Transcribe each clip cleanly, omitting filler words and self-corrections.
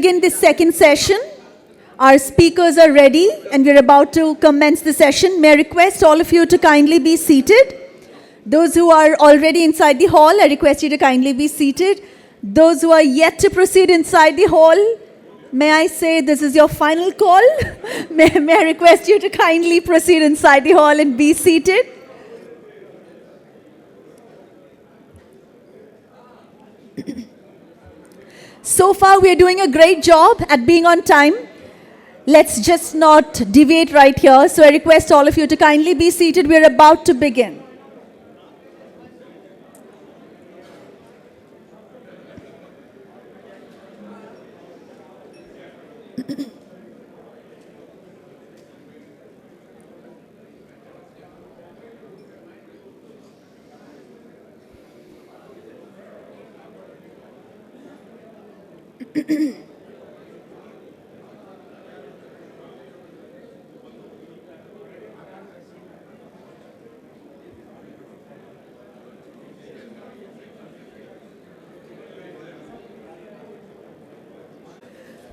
Begin this second session. Our speakers are ready and we're about to commence the session. May I request all of you to kindly be seated. Those who are already inside the hall, I request you to kindly be seated. Those who are yet to proceed inside the hall, may I say this is your final call? May I request you to kindly proceed inside the hall and be seated. So far, we are doing a great job at being on time. Let's just not deviate right here. So I request all of you to kindly be seated. We're about to begin.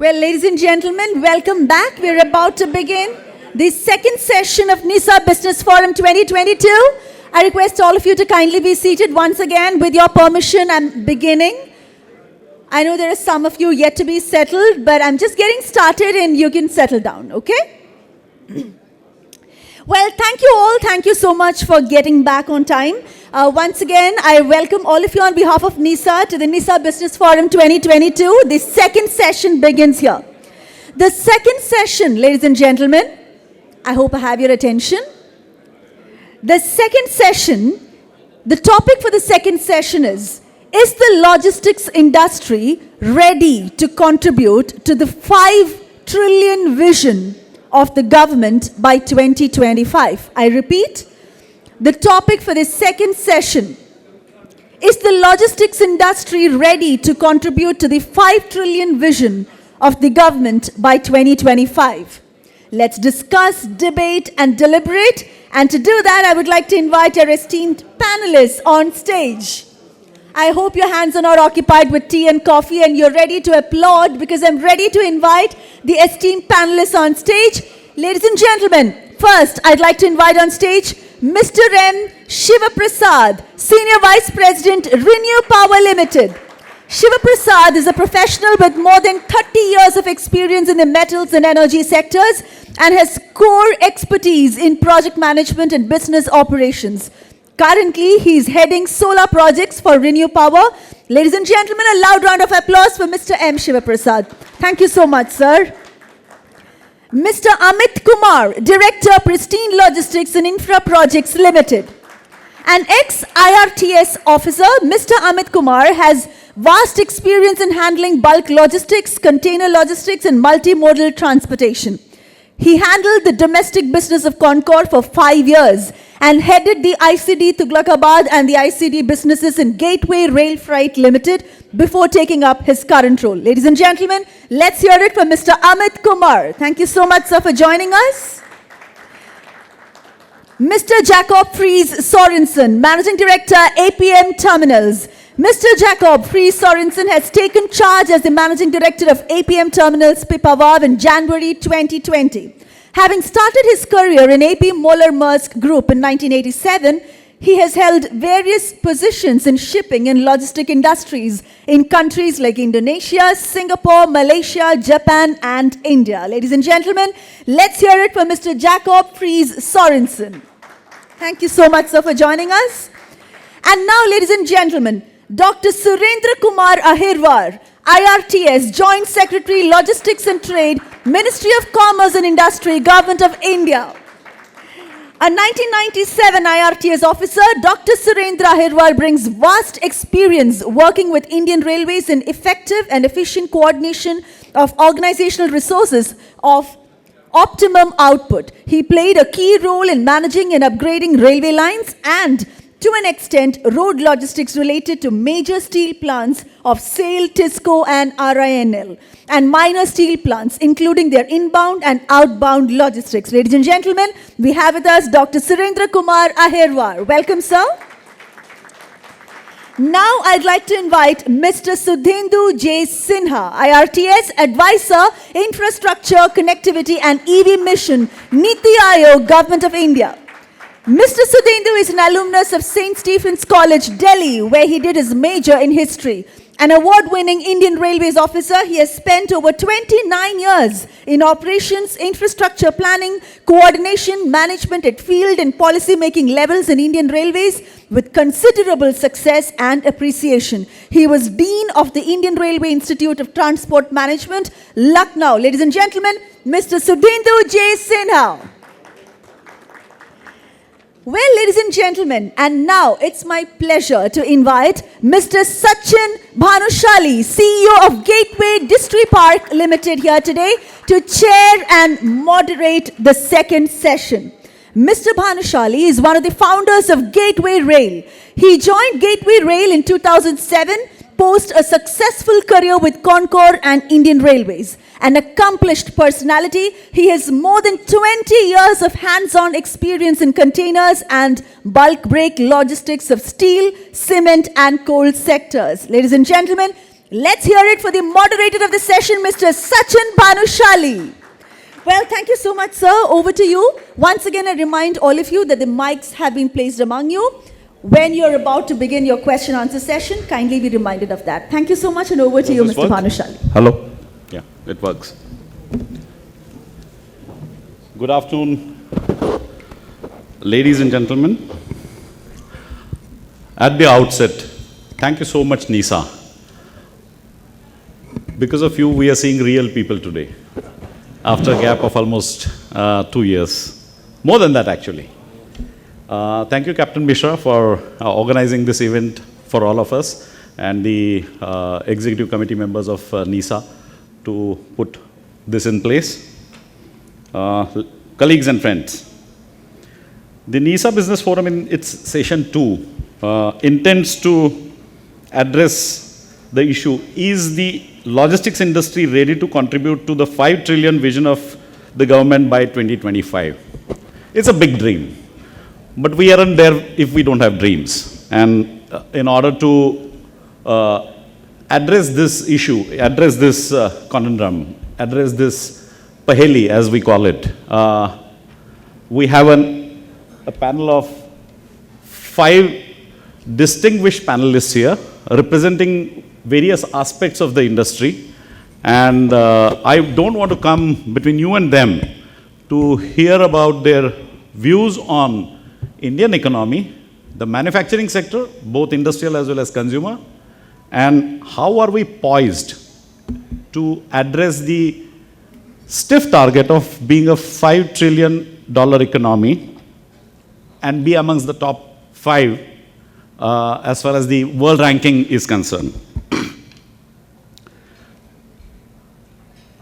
Well, ladies and gentlemen, welcome back. We're about to begin the second session of NISA Business Forum 2022. I request all of you to kindly be seated once again. With your permission, I'm beginning. I know there are some of you yet to be settled, but I'm just getting started and you can settle down, okay? Well, thank you all. Thank you so much for getting back on time. Once again, I welcome all of you on behalf of NISA to the NISA Business Forum 2022. The second session begins here. The second session, ladies and gentlemen, I hope I have your attention. The second session, the topic for the second session is the logistics industry ready to contribute to the 5 trillion vision of the government by 2025? I repeat, the topic for this second session is the logistics industry ready to contribute to the 5 trillion vision of the government by 2025? Let's discuss, debate, and deliberate. And to do that, I would like to invite our esteemed panelists on stage. I hope your hands are not occupied with tea and coffee and you're ready to applaud because I'm ready to invite the esteemed panelists on stage. Ladies and gentlemen, first I'd like to invite on stage Mr. M. Shiva Prasad, Senior Vice President, Renew Power Limited. Shiva Prasad is a professional with more than 30 years of experience in the metals and energy sectors and has core expertise in project management and business operations. Currently, he is heading solar projects for Renew Power. Ladies and gentlemen, a loud round of applause for Mr. M. Shiva Prasad. Thank you so much, sir. Mr. Amit Kumar, Director, Pristine Logistics and Infra Projects Limited. An ex-IRTS officer, Mr. Amit Kumar has vast experience in handling bulk logistics, container logistics, and multimodal transportation. He handled the domestic business of Concord for 5 years and headed the ICD Tughlakabad and the ICD businesses in Gateway Rail Freight Limited before taking up his current role. Ladies and gentlemen, let's hear it from Mr. Amit Kumar. Thank you so much, sir, for joining us. Mr. Jacob Fries Sorensen, Managing Director, APM Terminals. Mr. Jacob Fries Sorensen has taken charge as the Managing Director of APM Terminals Pipavav in January 2020. Having started his career in AP Moller Maersk Group in 1987, he has held various positions in shipping and logistic industries in countries like Indonesia, Singapore, Malaysia, Japan, and India. Ladies and gentlemen, let's hear it from Mr. Jacob Fries Sorensen. Thank you so much, sir, for joining us. And now, ladies and gentlemen, Dr. Surendra Kumar Ahirwar, IRTS, Joint Secretary, Logistics and Trade, Ministry of Commerce and Industry, Government of India. A 1997 IRTS officer, Dr. Surendra Ahirwar brings vast experience working with Indian Railways in effective and efficient coordination of organizational resources of optimum output. He played a key role in managing and upgrading railway lines and, to an extent, road logistics related to major steel plants of SAIL, TISCO and RINL, and minor steel plants, including their inbound and outbound logistics. Ladies and gentlemen, we have with us Dr. Surendra Kumar Ahirwar. Welcome, sir. Now I'd like to invite Mr. Sudhendu J. Sinha, IRTS Advisor, Infrastructure, Connectivity and EV Mission, Niti Aayog, Government of India. Mr. Sudhendu is an alumnus of St. Stephen's College, Delhi, where he did his major in history. An award-winning Indian Railways officer, he has spent over 29 years in operations, infrastructure planning, coordination, management at field and policy-making levels in Indian Railways with considerable success and appreciation. He was Dean of the Indian Railway Institute of Transport Management, Lucknow. Ladies and gentlemen, Mr. Sudhendu J. Sinha. Well, ladies and gentlemen, and now it's my pleasure to invite Mr. Sachin Bhanushali, CEO of Gateway District Park Limited here today to chair and moderate the second session. Mr. Bhanushali is one of the founders of Gateway Rail. He joined Gateway Rail in 2007, post a successful career with Concor and Indian Railways. An accomplished personality, he has more than 20 years of hands-on experience in containers and bulk break logistics of steel, cement and coal sectors. Ladies and gentlemen, let's hear it for the moderator of the session, Mr. Sachin Bhanushali. Well, thank you so much, sir. Over to you. Once again, I remind all of you that the mics have been placed among you. When you're about to begin your question-answer session, kindly be reminded of that. Thank you so much, and over to you, Mr. Bhanushali. Hello. Yeah, it works. Good afternoon, ladies and gentlemen. At the outset, thank you so much, Nisa. Because of you, we are seeing real people today, after a gap of almost 2 years. More than that, actually. Thank you, Captain Mishra, for organizing this event for all of us and the executive committee members of NISA to put this in place. Colleagues and friends, the NISA Business Forum in its session 2 intends to address the issue, is the logistics industry ready to contribute to the 5 trillion vision of the government by 2025? It's a big dream. But we aren't there if we don't have dreams. And in order to address this issue, address this conundrum, address this paheli, as we call it, we have a panel of 5 distinguished panelists here representing various aspects of the industry. And I don't want to come between you and them to hear about their views on Indian economy, the manufacturing sector, both industrial as well as consumer, and how are we poised to address the stiff target of being a $5 trillion economy and be amongst the top 5 as far as the world ranking is concerned.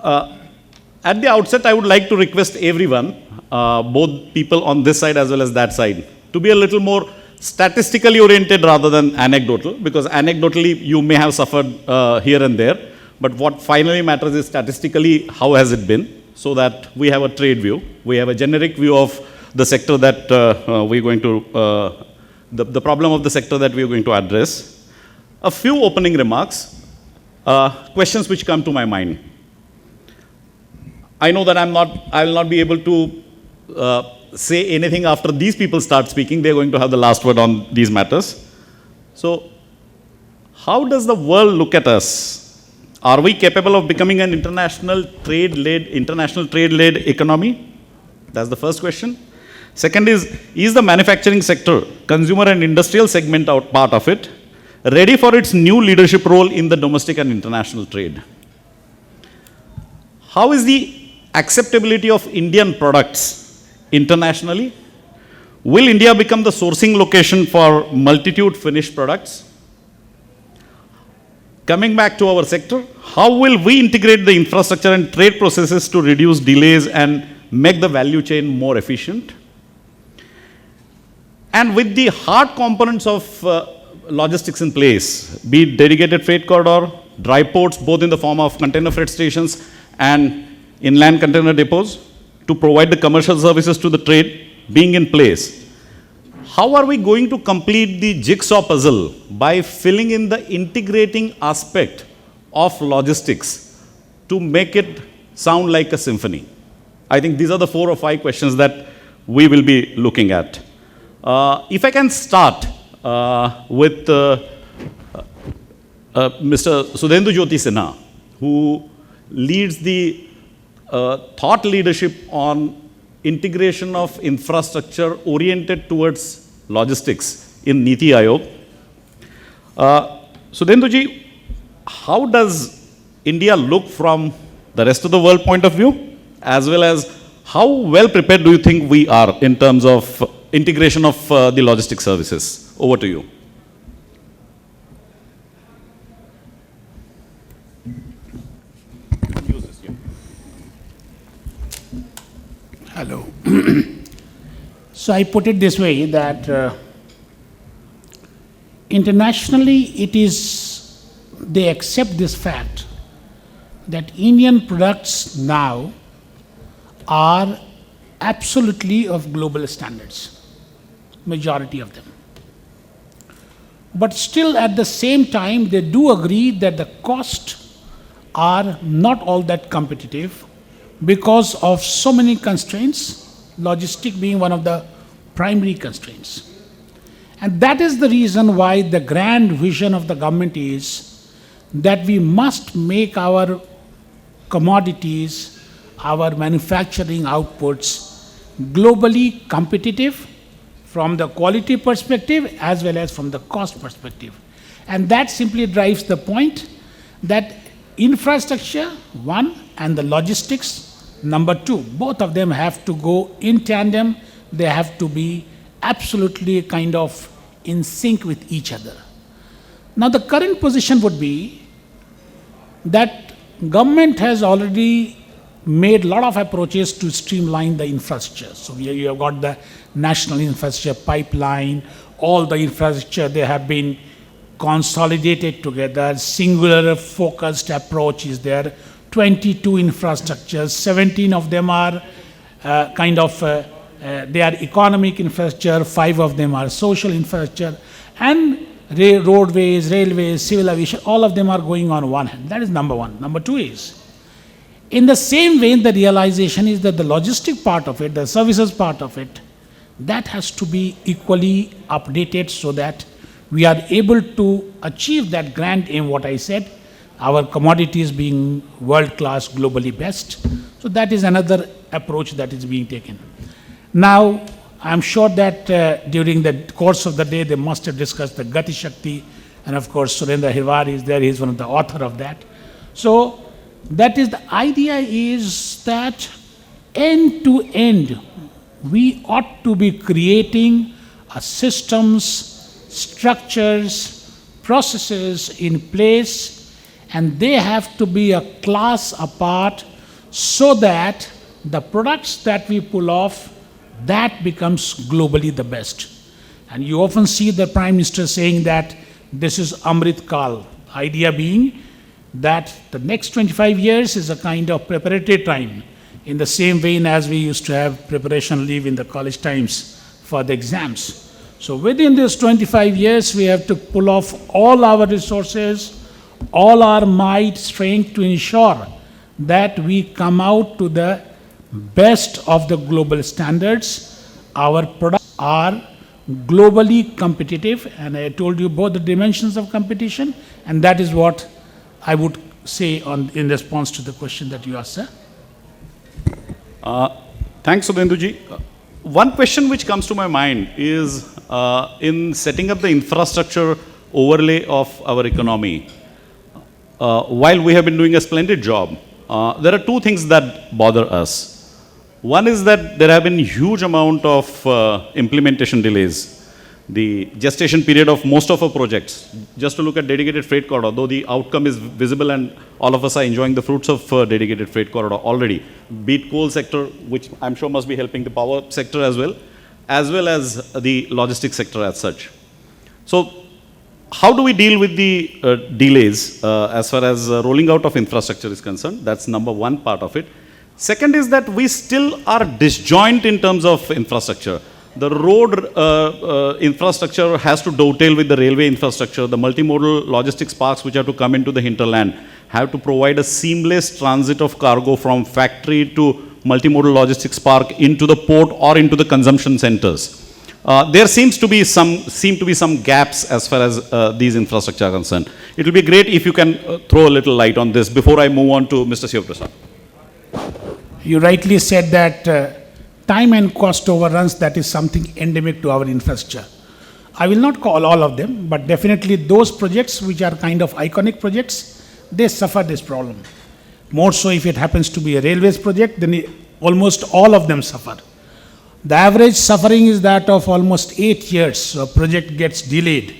At the outset, I would like to request everyone, both people on this side as well as that side, to be a little more statistically oriented rather than anecdotal, because anecdotally you may have suffered here and there, but what finally matters is statistically how has it been, so that we have a trade view, we have a generic view of the sector that we're going to, the problem of the sector that we're going to address. A few opening remarks, questions which come to my mind. I know that I will not be able to say anything after these people start speaking. They're going to have the last word on these matters. So, how does the world look at us? Are we capable of becoming an international trade-led economy? That's the first question. Second is the manufacturing sector, consumer and industrial segment part of it, ready for its new leadership role in the domestic and international trade? How is the acceptability of Indian products internationally? Will India become the sourcing location for multitude finished products? Coming back to our sector, how will we integrate the infrastructure and trade processes to reduce delays and make the value chain more efficient? And with the hard components of logistics in place, be it dedicated freight corridor, dry ports, both in the form of container freight stations and inland container depots, to provide the commercial services to the trade being in place, how are we going to complete the jigsaw puzzle by filling in the integrating aspect of logistics to make it sound like a symphony? I think these are the 4 or 5 questions that we will be looking at. If I can start with Mr. Sudhendu Jyoti Sinha, who leads the thought leadership on integration of infrastructure oriented towards logistics in Niti Aayog. Sudhenduji, how does India look from the rest of the world point of view, as well as how well prepared do you think we are in terms of integration of the logistic services? Over to you. Hello. So I put it this way that internationally they accept this fact that Indian products now are absolutely of global standards, majority of them. But still at the same time they do agree that the costs are not all that competitive because of so many constraints, logistic being one of the primary constraints. And that is the reason why the grand vision of the government is that we must make our commodities, our manufacturing outputs globally competitive from the quality perspective as well as from the cost perspective. And that simply drives the point that infrastructure, one, and the logistics, number two, both of them have to go in tandem. They have to be absolutely kind of in sync with each other. Now the current position would be that government has already made a lot of approaches to streamline the infrastructure. So you have got the national infrastructure pipeline, all the infrastructure, they have been consolidated together, singular focused approach is there, 22 infrastructures, 17 of them are they are economic infrastructure, 5 of them are social infrastructure, and roadways, railways, civil aviation, all of them are going on one hand. That is number one. Number two is, in the same vein, the realization is that the logistic part of it, the services part of it, that has to be equally updated so that we are able to achieve that grand aim, what I said, our commodities being world-class, globally best. So that is another approach that is being taken. Now, I'm sure that during the course of the day, they must have discussed the Gati Shakti, and of course, Surendra Hirwar is there, he's one of the author of that. So, that is, the idea is that end to end, we ought to be creating systems, structures, processes in place, and they have to be a class apart so that the products that we pull off, that becomes globally the best. And you often see the Prime Minister saying that this is Amrit Kal, idea being that the next 25 years is a kind of preparatory time, in the same vein as we used to have preparation leave in the college times for the exams. So within this 25 years, we have to pull off all our resources, all our might, strength to ensure that we come out to the best of the global standards. Our products are globally competitive, and I told you both the dimensions of competition, and that is what I would say in response to the question that you asked, sir. Thanks, Sudhenduji. One question which comes to my mind is in setting up the infrastructure overlay of our economy, while we have been doing a splendid job, there are 2 things that bother us. One is that there have been huge amount of implementation delays. The gestation period of most of our projects, just to look at dedicated freight corridor, though the outcome is visible and all of us are enjoying the fruits of dedicated freight corridor already, be it coal sector, which I'm sure must be helping the power sector as well as the logistics sector as such. So how do we deal with the delays as far as rolling out of infrastructure is concerned? That's number one part of it. Second is that we still are disjoint in terms of infrastructure. the road infrastructure has to dovetail with the railway infrastructure. The multimodal logistics parks which have to come into the hinterland have to provide a seamless transit of cargo from factory to multimodal logistics park into the port or into the consumption centers. There seem to be some gaps as far as these infrastructure are concerned. It will be great if you can throw a little light on this before I move on to Mr. Shivaprasad. You rightly said that time and cost overruns, that is something endemic to our infrastructure. I will not call all of them, but definitely those projects which are kind of iconic projects, they suffer this problem. More so if it happens to be a railways project, then almost all of them suffer. The average suffering is that of almost 8 years, so a project gets delayed.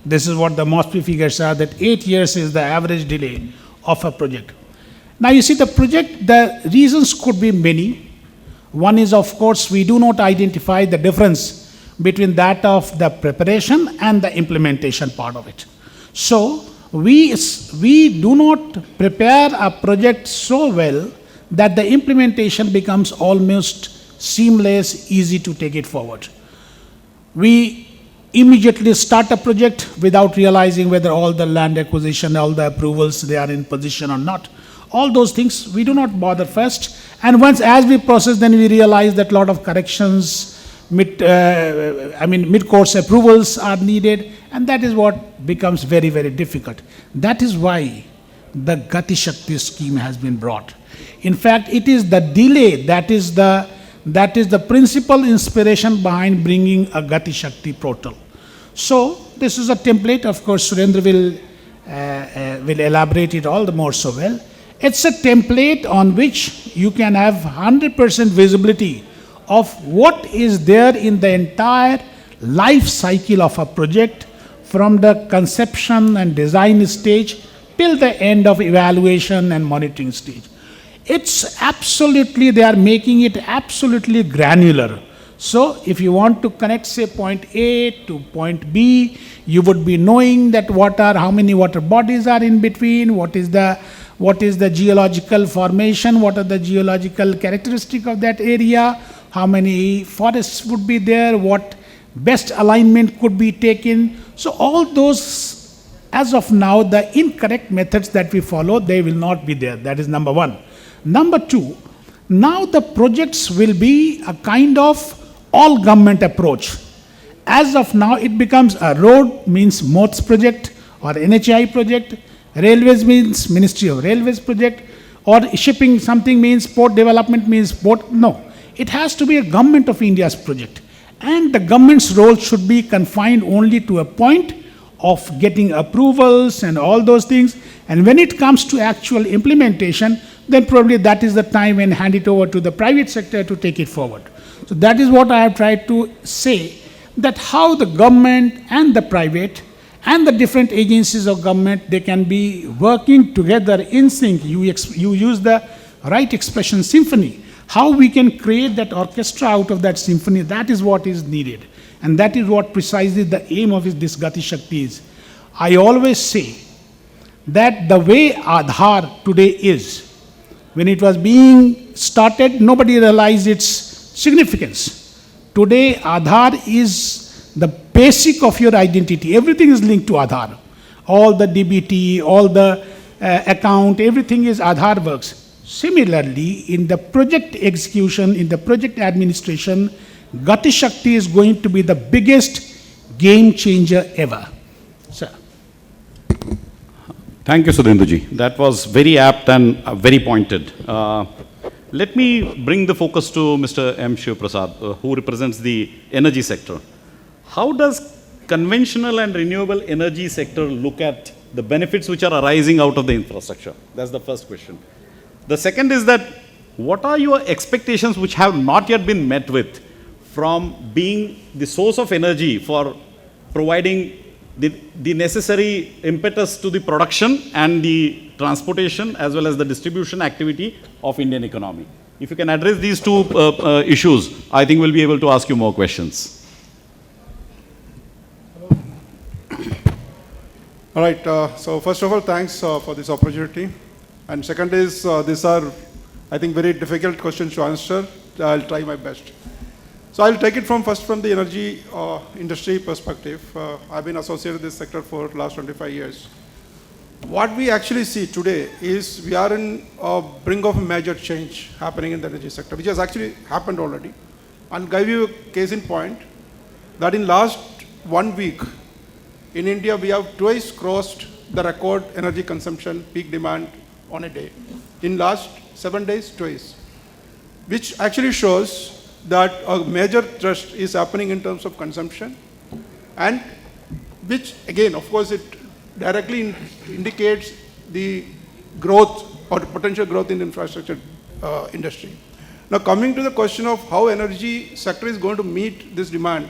This is what the MOSPI figures are, that 8 years is the average delay of a project. Now you see the project, the reasons could be many. One is, of course, we do not identify the difference between that of the preparation and the implementation part of it. So we do not prepare a project so well that the implementation becomes almost seamless, easy to take it forward. We immediately start a project without realizing whether all the land acquisition, all the approvals, they are in position or not. All those things we do not bother first, and once as we process, then we realize that a lot of corrections, mid-course approvals are needed, and that is what becomes very, very difficult. That is why the Gati Shakti scheme has been brought. In fact, it is the delay that is the principal inspiration behind bringing a Gati Shakti portal. So this is a template. Of course, Surendra will elaborate it all the more so well. It's a template on which you can have 100% visibility of what is there in the entire life cycle of a project, from the conception and design stage till the end of evaluation and monitoring stage. It's absolutely, they are making it absolutely granular. So if you want to connect, say, point A to point B, you would be knowing that how many water bodies are in between, what is the geological formation, what are the geological characteristics of that area, how many forests would be there, what best alignment could be taken. So all those, as of now, the incorrect methods that we follow, they will not be there. That is number one. Number two, now the projects will be a kind of all government approach. As of now, it becomes a road means MOTS project or NHI project, railways means Ministry of Railways project, or shipping something means port development means port. No, it has to be a government of India's project. And the government's role should be confined only to a point of getting approvals and all those things. And when it comes to actual implementation, then probably that is the time when hand it over to the private sector to take it forward. So that is what I have tried to say, that how the government and the private and the different agencies of government, they can be working together in sync. You use the right expression, symphony. How we can create that orchestra out of that symphony, that is what is needed. And that is what precisely the aim of this Gati Shakti is. I always say that the way Aadhaar today is, when it was being started, nobody realized its significance. Today, Aadhaar is the basic of your identity. Everything is linked to Aadhaar. All the DBT, all the account, everything is Aadhaar works. Similarly, in the project execution, in the project administration, Gati Shakti is going to be the biggest game changer ever. Sir. Thank you, Sudhenduji. That was very apt and very pointed. Let me bring the focus to Mr. M. Shivaprasad, who represents the energy sector. How does conventional and renewable energy sector look at the benefits which are arising out of the infrastructure? That's the first question. The second is that what are your expectations which have not yet been met with from being the source of energy for providing the necessary impetus to the production and the transportation as well as the distribution activity of Indian economy? If you can address these two issues, I think we'll be able to ask you more questions. All right, so first of all, thanks for this opportunity. And second is, these are, I think, very difficult questions to answer. I'll try my best. So I'll take it first from the energy industry perspective. I've been associated with this sector for the last 25 years. What we actually see today is we are in a brink of a major change happening in the energy sector, which has actually happened already. I'll give you a case in point that in last 1 week in India, we have twice crossed the record energy consumption peak demand on a day. In last 7 days, twice, which actually shows that a major thrust is happening in terms of consumption, and which again, of course, it directly indicates the growth or the potential growth in the infrastructure industry. Now, coming to the question of how energy sector is going to meet this demand,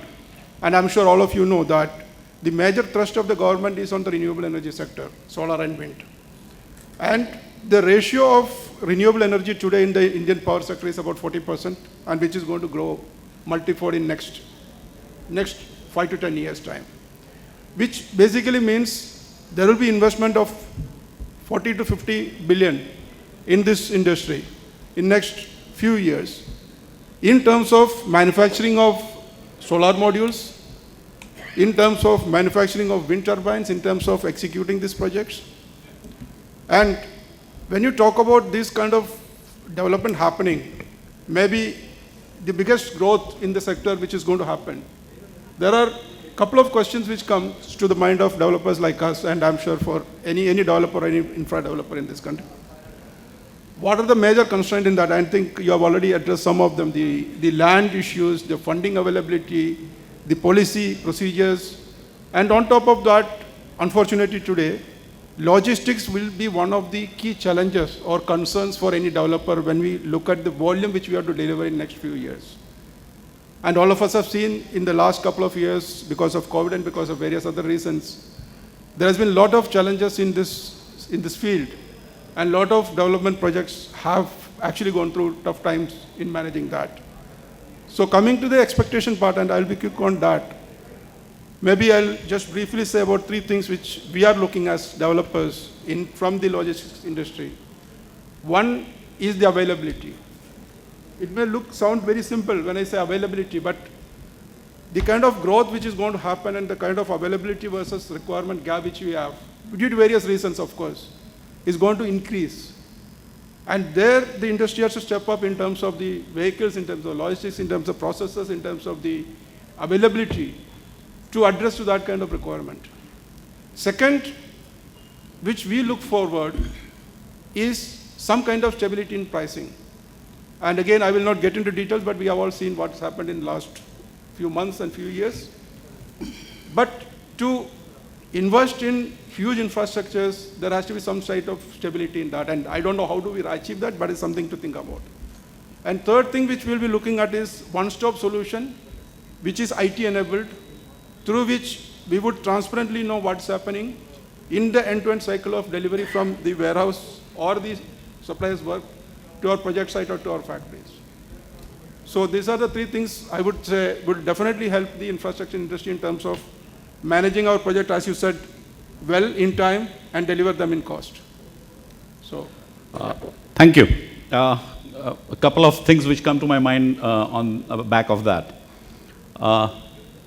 and I'm sure all of you know that the major thrust of the government is on the renewable energy sector, solar and wind. And the ratio of renewable energy today in the Indian power sector is about 40%, and which is going to grow multifold in next 5 to 10 years' time. Which basically means there will be investment of 40 to 50 billion in this industry in next few years in terms of manufacturing of solar modules, in terms of manufacturing of wind turbines, in terms of executing these projects. And when you talk about this kind of development happening, maybe the biggest growth in the sector which is going to happen, there are couple of questions which comes to the mind of developers like us, and I'm sure for any developer, any infra developer in this country. What are the major constraints in that? I think you have already addressed some of them, the land issues, the funding availability, the policy procedures, and on top of that, unfortunately today, logistics will be one of the key challenges or concerns for any developer when we look at the volume which we have to deliver in next few years. And all of us have seen in the last couple of years, because of COVID and because of various other reasons, there has been a lot of challenges in this field, and a lot of development projects have actually gone through tough times in managing that. So coming to the expectation part, and I'll be quick on that, maybe I'll just briefly say about 3 things which we are looking as developers from the logistics industry. One is the availability. It may sound very simple when I say availability, but the kind of growth which is going to happen and the kind of availability versus requirement gap which we have, due to various reasons of course, is going to increase. And there the industry has to step up in terms of the vehicles, in terms of logistics, in terms of processes, in terms of the availability to address to that kind of requirement. Second, which we look forward, is some kind of stability in pricing. And again, I will not get into details, but we have all seen what's happened in the last few months and few years. But to invest in huge infrastructures, there has to be some sort of stability in that. And I don't know how do we achieve that, but it's something to think about. And third thing which we'll be looking at is one-stop solution, which is IT enabled, through which we would transparently know what's happening in the end-to-end cycle of delivery from the warehouse or the supplier's work to our project site or to our factories. So these are the 3 things I would say would definitely help the infrastructure industry in terms of managing our project, as you said, well in time and deliver them in cost. So, thank you. A couple of things which come to my mind on the back of that.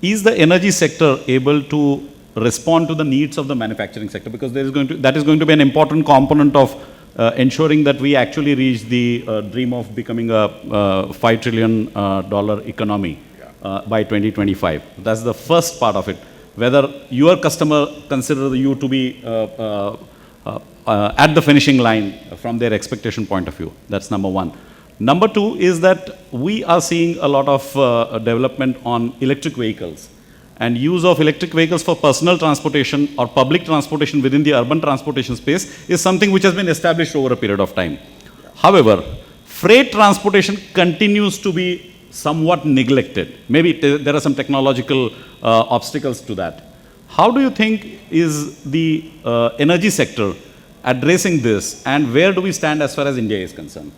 Is the energy sector able to respond to the needs of the manufacturing sector? Because that is going to be an important component of ensuring that we actually reach the dream of becoming a $5 trillion economy by 2025. That's the first part of it. Whether your customer considers you to be at the finishing line from their expectation point of view. That's number one. Number 2 is that we are seeing a lot of development on electric vehicles, and use of electric vehicles for personal transportation or public transportation within the urban transportation space is something which has been established over a period of time. However, freight transportation continues to be somewhat neglected. Maybe there are some technological obstacles to that. How do you think is the energy sector addressing this, and where do we stand as far as India is concerned?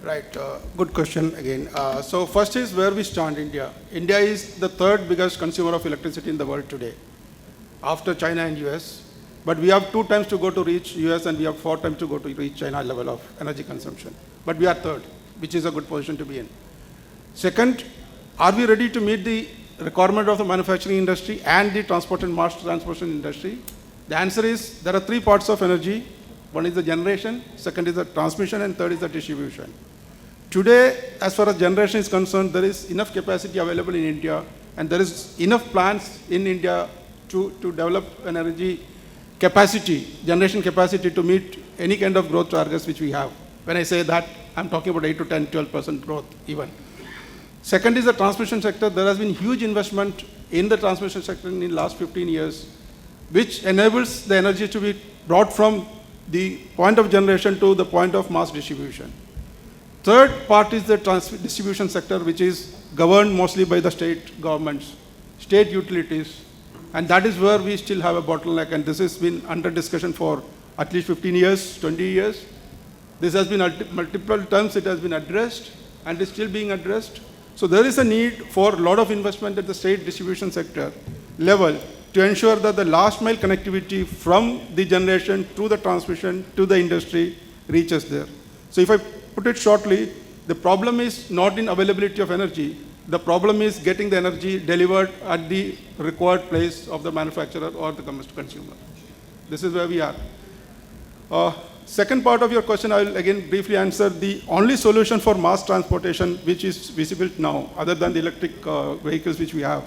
Right, good question again. So first is where we stand, India. India is the 3rd biggest consumer of electricity in the world today, after China and US. But we have 2 times to go to reach US, and we have 4 times to go to reach China level of energy consumption. But we are 3rd, which is a good position to be in. Second, are we ready to meet the requirement of the manufacturing industry and the transport and mass transportation industry? The answer is there are three parts of energy. One is the generation, second is the transmission, and third is the distribution. Today, as far as generation is concerned, there is enough capacity available in India, and there is enough plans in India to develop an energy capacity, generation capacity to meet any kind of growth targets which we have. When I say that, I'm talking about 8 to 10, 12% growth even. Second is the transmission sector. There has been huge investment in the transmission sector in the last 15 years, which enables the energy to be brought from the point of generation to the point of mass distribution. Third part is the distribution sector, which is governed mostly by the state governments, state utilities, and that is where we still have a bottleneck, and this has been under discussion for at least 15 years, 20 years. This has been multiple times it has been addressed and is still being addressed. So there is a need for a lot of investment at the state distribution sector level to ensure that the last mile connectivity from the generation to the transmission to the industry reaches there. So if I put it shortly, the problem is not in availability of energy. The problem is getting the energy delivered at the required place of the manufacturer or the consumer. This is where we are. Second part of your question, I will again briefly answer. The only solution for mass transportation which is visible now, other than the electric vehicles which we have,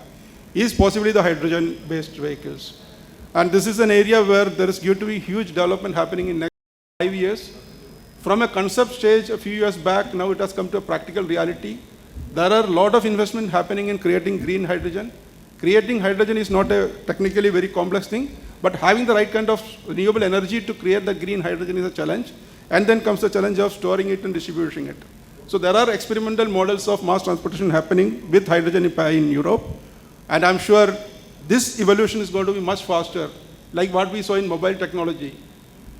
is possibly the hydrogen-based vehicles. And this is an area where there is going to be huge development happening in next 5 years. From a concept stage a few years back, now it has come to a practical reality. There are a lot of investment happening in creating green hydrogen. Creating hydrogen is not a technically very complex thing, but having the right kind of renewable energy to create the green hydrogen is a challenge. And then comes the challenge of storing it and distributing it. So there are experimental models of mass transportation happening with hydrogen in Europe. And I'm sure this evolution is going to be much faster, like what we saw in mobile technology.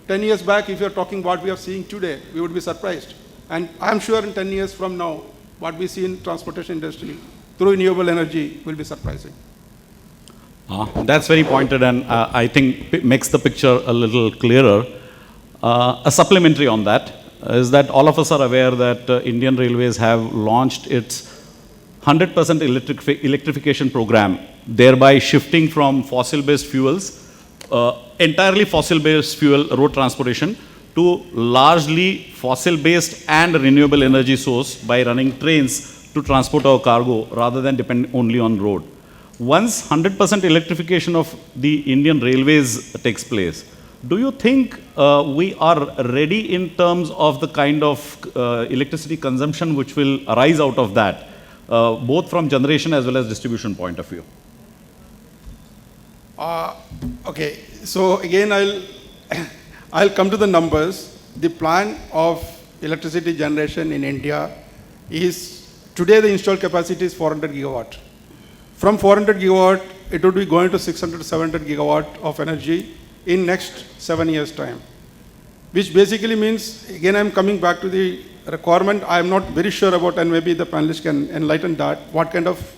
10 years back, if you're talking what we are seeing today, we would be surprised. And I'm sure in 10 years from now, what we see in transportation industry through renewable energy will be surprising. That's very pointed, and I think makes the picture a little clearer. A supplementary on that is that all of us are aware that Indian Railways have launched its 100% electrification program, thereby shifting from fossil-based fuels, entirely fossil-based fuel road transportation, to largely fossil-based and renewable energy source by running trains to transport our cargo rather than depend only on road. Once 100% electrification of the Indian Railways takes place, do you think we are ready in terms of the kind of electricity consumption which will arise out of that, both from generation as well as distribution point of view? Okay, so again I'll come to the numbers. The plan of electricity generation in India is, today the installed capacity is 400 gigawatt. From 400 gigawatt, it would be going to 600 to 700 gigawatt of energy in next 7 years' time. Which basically means, again I'm coming back to the requirement, I'm not very sure about, and maybe the panelists can enlighten that, what kind of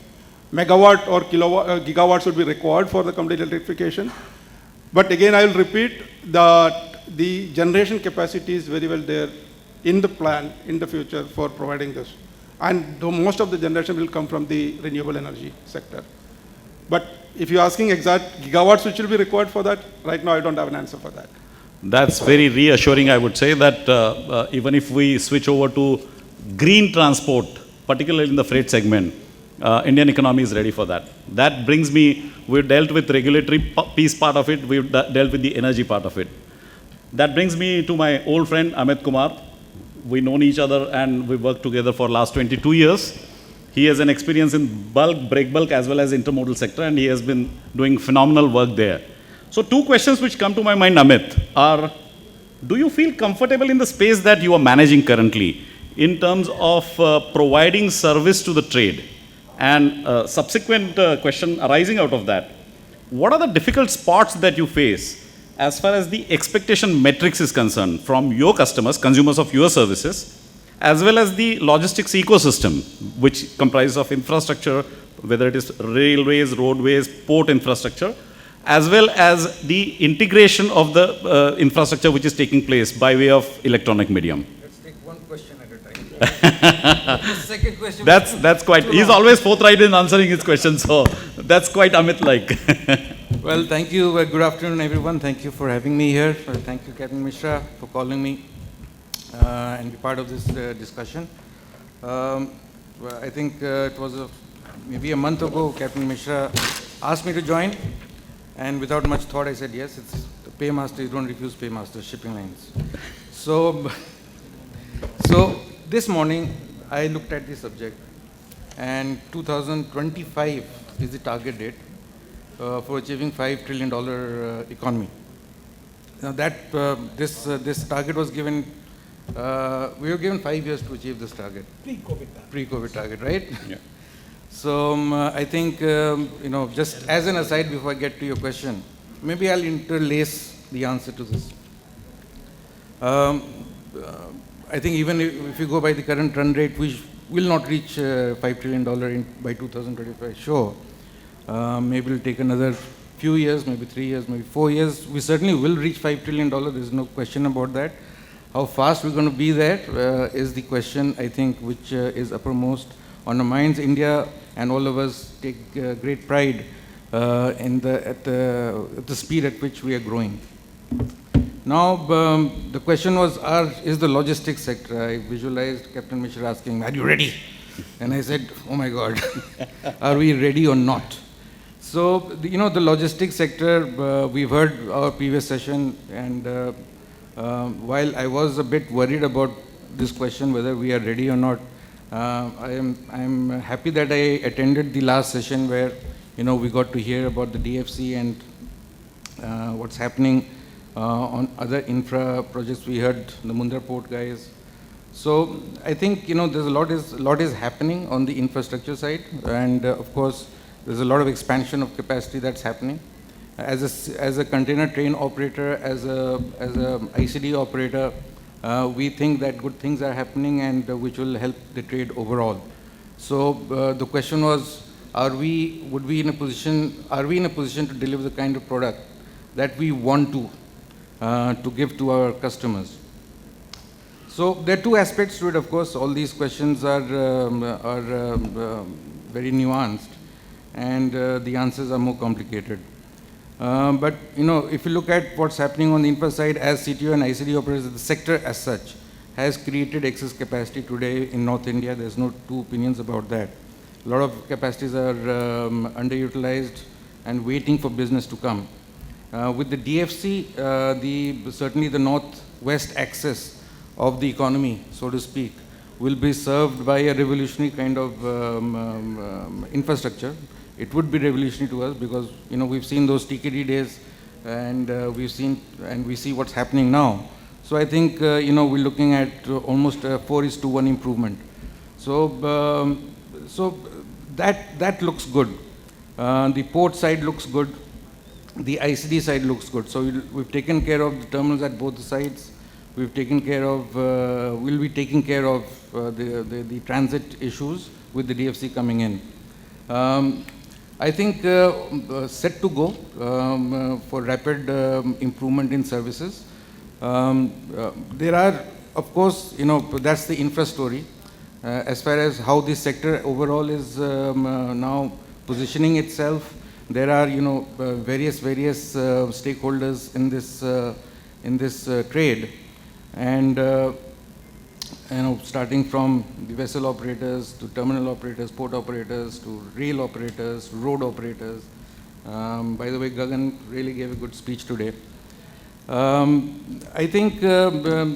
megawatt or gigawatts would be required for the complete electrification. But again, I will repeat that the generation capacity is very well there in the plan in the future for providing this. And most of the generation will come from the renewable energy sector. But if you're asking exact gigawatts which will be required for that, right now I don't have an answer for that. That's very reassuring, I would say, that even if we switch over to green transport, particularly in the freight segment, Indian economy is ready for that. That brings me, we've dealt with regulatory piece part of it, we've dealt with the energy part of it. That brings me to my old friend Amit Kumar. We've known each other and we worked together for last 22 years. He has an experience in bulk, break bulk as well as intermodal sector, and he has been doing phenomenal work there. So two questions which come to my mind, Amit, are, do you feel comfortable in the space that you are managing currently in terms of providing service to the trade? And subsequent question arising out of that, what are the difficult spots that you face as far as the expectation metrics is concerned from your customers, consumers of your services, as well as the logistics ecosystem, which comprises of infrastructure, whether it is railways, roadways, port infrastructure, as well as the integration of the infrastructure which is taking place by way of electronic medium? Let's take one question at a time. The second question. That's quite, he's always forthright in answering his questions, so that's quite Amit-like. Well, thank you. Good afternoon, everyone. Thank you for having me here. Thank you, Captain Mishra, for calling me and be part of this discussion. I think it was maybe a month ago, Captain Mishra asked me to join, and without much thought, I said yes. It's the paymaster. You don't refuse paymaster, shipping lines. So this morning, I looked at the subject, and 2025 is the target date for achieving $5 trillion economy. Now that this target was given, we were given 5 years to achieve this target. Pre-COVID target, right? Yeah. So I think, just as an aside before I get to your question, maybe I'll interlace the answer to this. I think even if you go by the current run rate, we will not reach $5 trillion by 2025, sure. Maybe it'll take another few years, maybe 3 years, maybe 4 years. We certainly will reach $5 trillion, there's no question about that. How fast we're going to be there is the question, I think, which is uppermost on our minds. India and all of us take great pride at the speed at which we are growing. Now, the question was, is the logistics sector? I visualized Captain Mishra asking, are you ready? And I said, oh my God, are we ready or not? So, the logistics sector, we've heard our previous session, and while I was a bit worried about this question, whether we are ready or not, I'm happy that I attended the last session where, we got to hear about the DFC and what's happening on other infra projects. We heard the Mundra Port guys. So I think, there's a lot is happening on the infrastructure side, and of course, there's a lot of expansion of capacity that's happening. As a container train operator, as a ICD operator, we think that good things are happening and which will help the trade overall. So the question was, are we in a position to deliver the kind of product that we want to give to our customers? So there are two aspects to it, of course. All these questions are very nuanced, and the answers are more complicated. But if you look at what's happening on the infra side, as CTO and ICD operators, the sector as such has created excess capacity today in North India. There's no two opinions about that. A lot of capacities are underutilized and waiting for business to come. With the DFC, certainly the northwest axis of the economy, so to speak, will be served by a revolutionary kind of infrastructure. It would be revolutionary to us because we've seen those TKD days, and we see what's happening now. So I think we're looking at almost a 4:1 improvement. So that looks good. The port side looks good. The ICD side looks good. So we've taken care of the terminals at both the sides. We've taken care of. We'll be taking care of the transit issues with the DFC coming in. I think set to go for rapid improvement in services. There are, of course, that's the infra story. As far as how this sector overall is now positioning itself, there are, various stakeholders in this trade, and starting from the vessel operators to terminal operators, port operators to rail operators, road operators. By the way, Gagan really gave a good speech today. I think the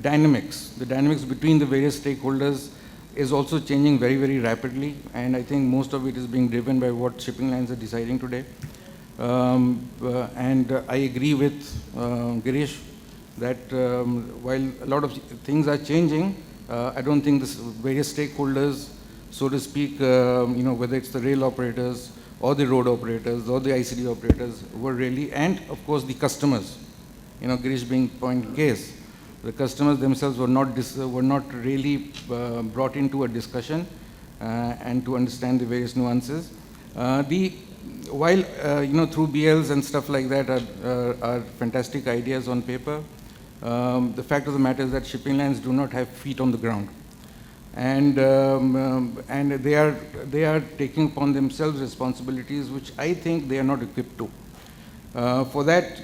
dynamics, the dynamics between the various stakeholders is also changing very, very rapidly, and I think most of it is being driven by what shipping lines are deciding today. And I agree with Girish that while a lot of things are changing, I don't think the various stakeholders, so to speak, whether it's the rail operators or the road operators or the ICD operators, were really, and of course the customers, Girish being point in case, the customers themselves were not really brought into a discussion and to understand the various nuances. The while through BLs and stuff like that are fantastic ideas on paper, the fact of the matter is that shipping lines do not have feet on the ground, and they are taking upon themselves responsibilities which I think they are not equipped to. For that,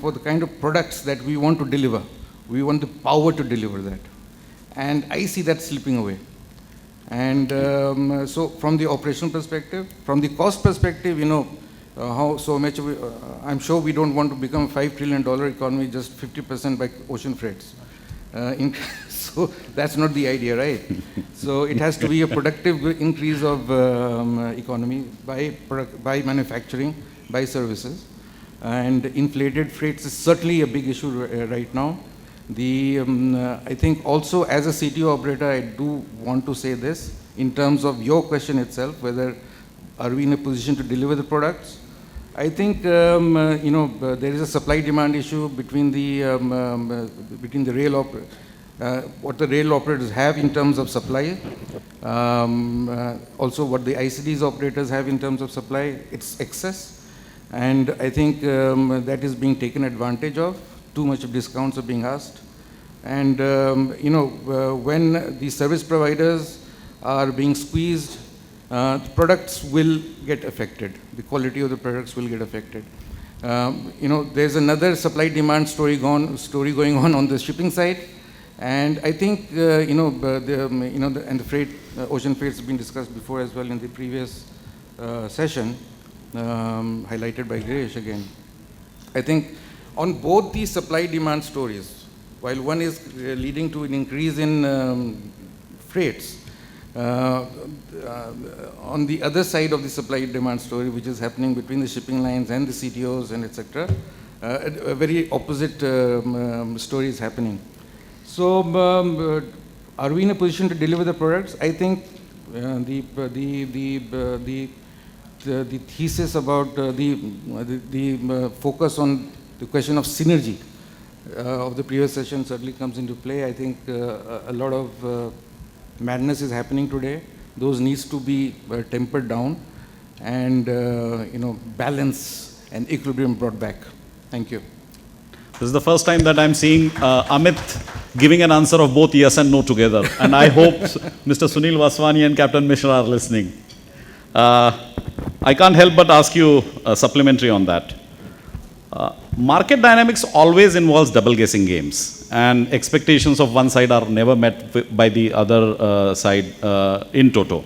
for the kind of products that we want to deliver, we want the power to deliver that, and I see that slipping away. And so from the operational perspective, from the cost perspective, how so much, I'm sure we don't want to become a $5 trillion economy just 50% by ocean freights. So that's not the idea, right? So it has to be a productive increase of economy by manufacturing, by services. And inflated freights is certainly a big issue right now. I think also as a CTO operator, I do want to say this in terms of your question itself, whether are we in a position to deliver the products. I think there is a supply-demand issue between the rail what the rail operators have in terms of supply, also what the ICDs operators have in terms of supply. It's excess, and I think that is being taken advantage of. Too much of discounts are being asked, and when the service providers are being squeezed, the products will get affected. The quality of the products will get affected. There's another supply-demand story going on the shipping side, and I think the freight, ocean freights have been discussed before as well in the previous session, highlighted by Girish again. I think on both these supply-demand stories, while one is leading to an increase in freights, on the other side of the supply-demand story, which is happening between the shipping lines and the CTOs and etc., a very opposite story is happening. So, are we in a position to deliver the products? I think the thesis about the focus on the question of synergy of the previous session certainly comes into play. I think a lot of madness is happening today. Those needs to be tempered down, and balance and equilibrium brought back. Thank you. This is the first time that I'm seeing Amit giving an answer of both yes and no together. And I hope Mr. Sunil Vaswani and Captain Mishra are listening. I can't help but ask you a supplementary on that. Market dynamics always involves double guessing games, and expectations of one side are never met by the other side in toto.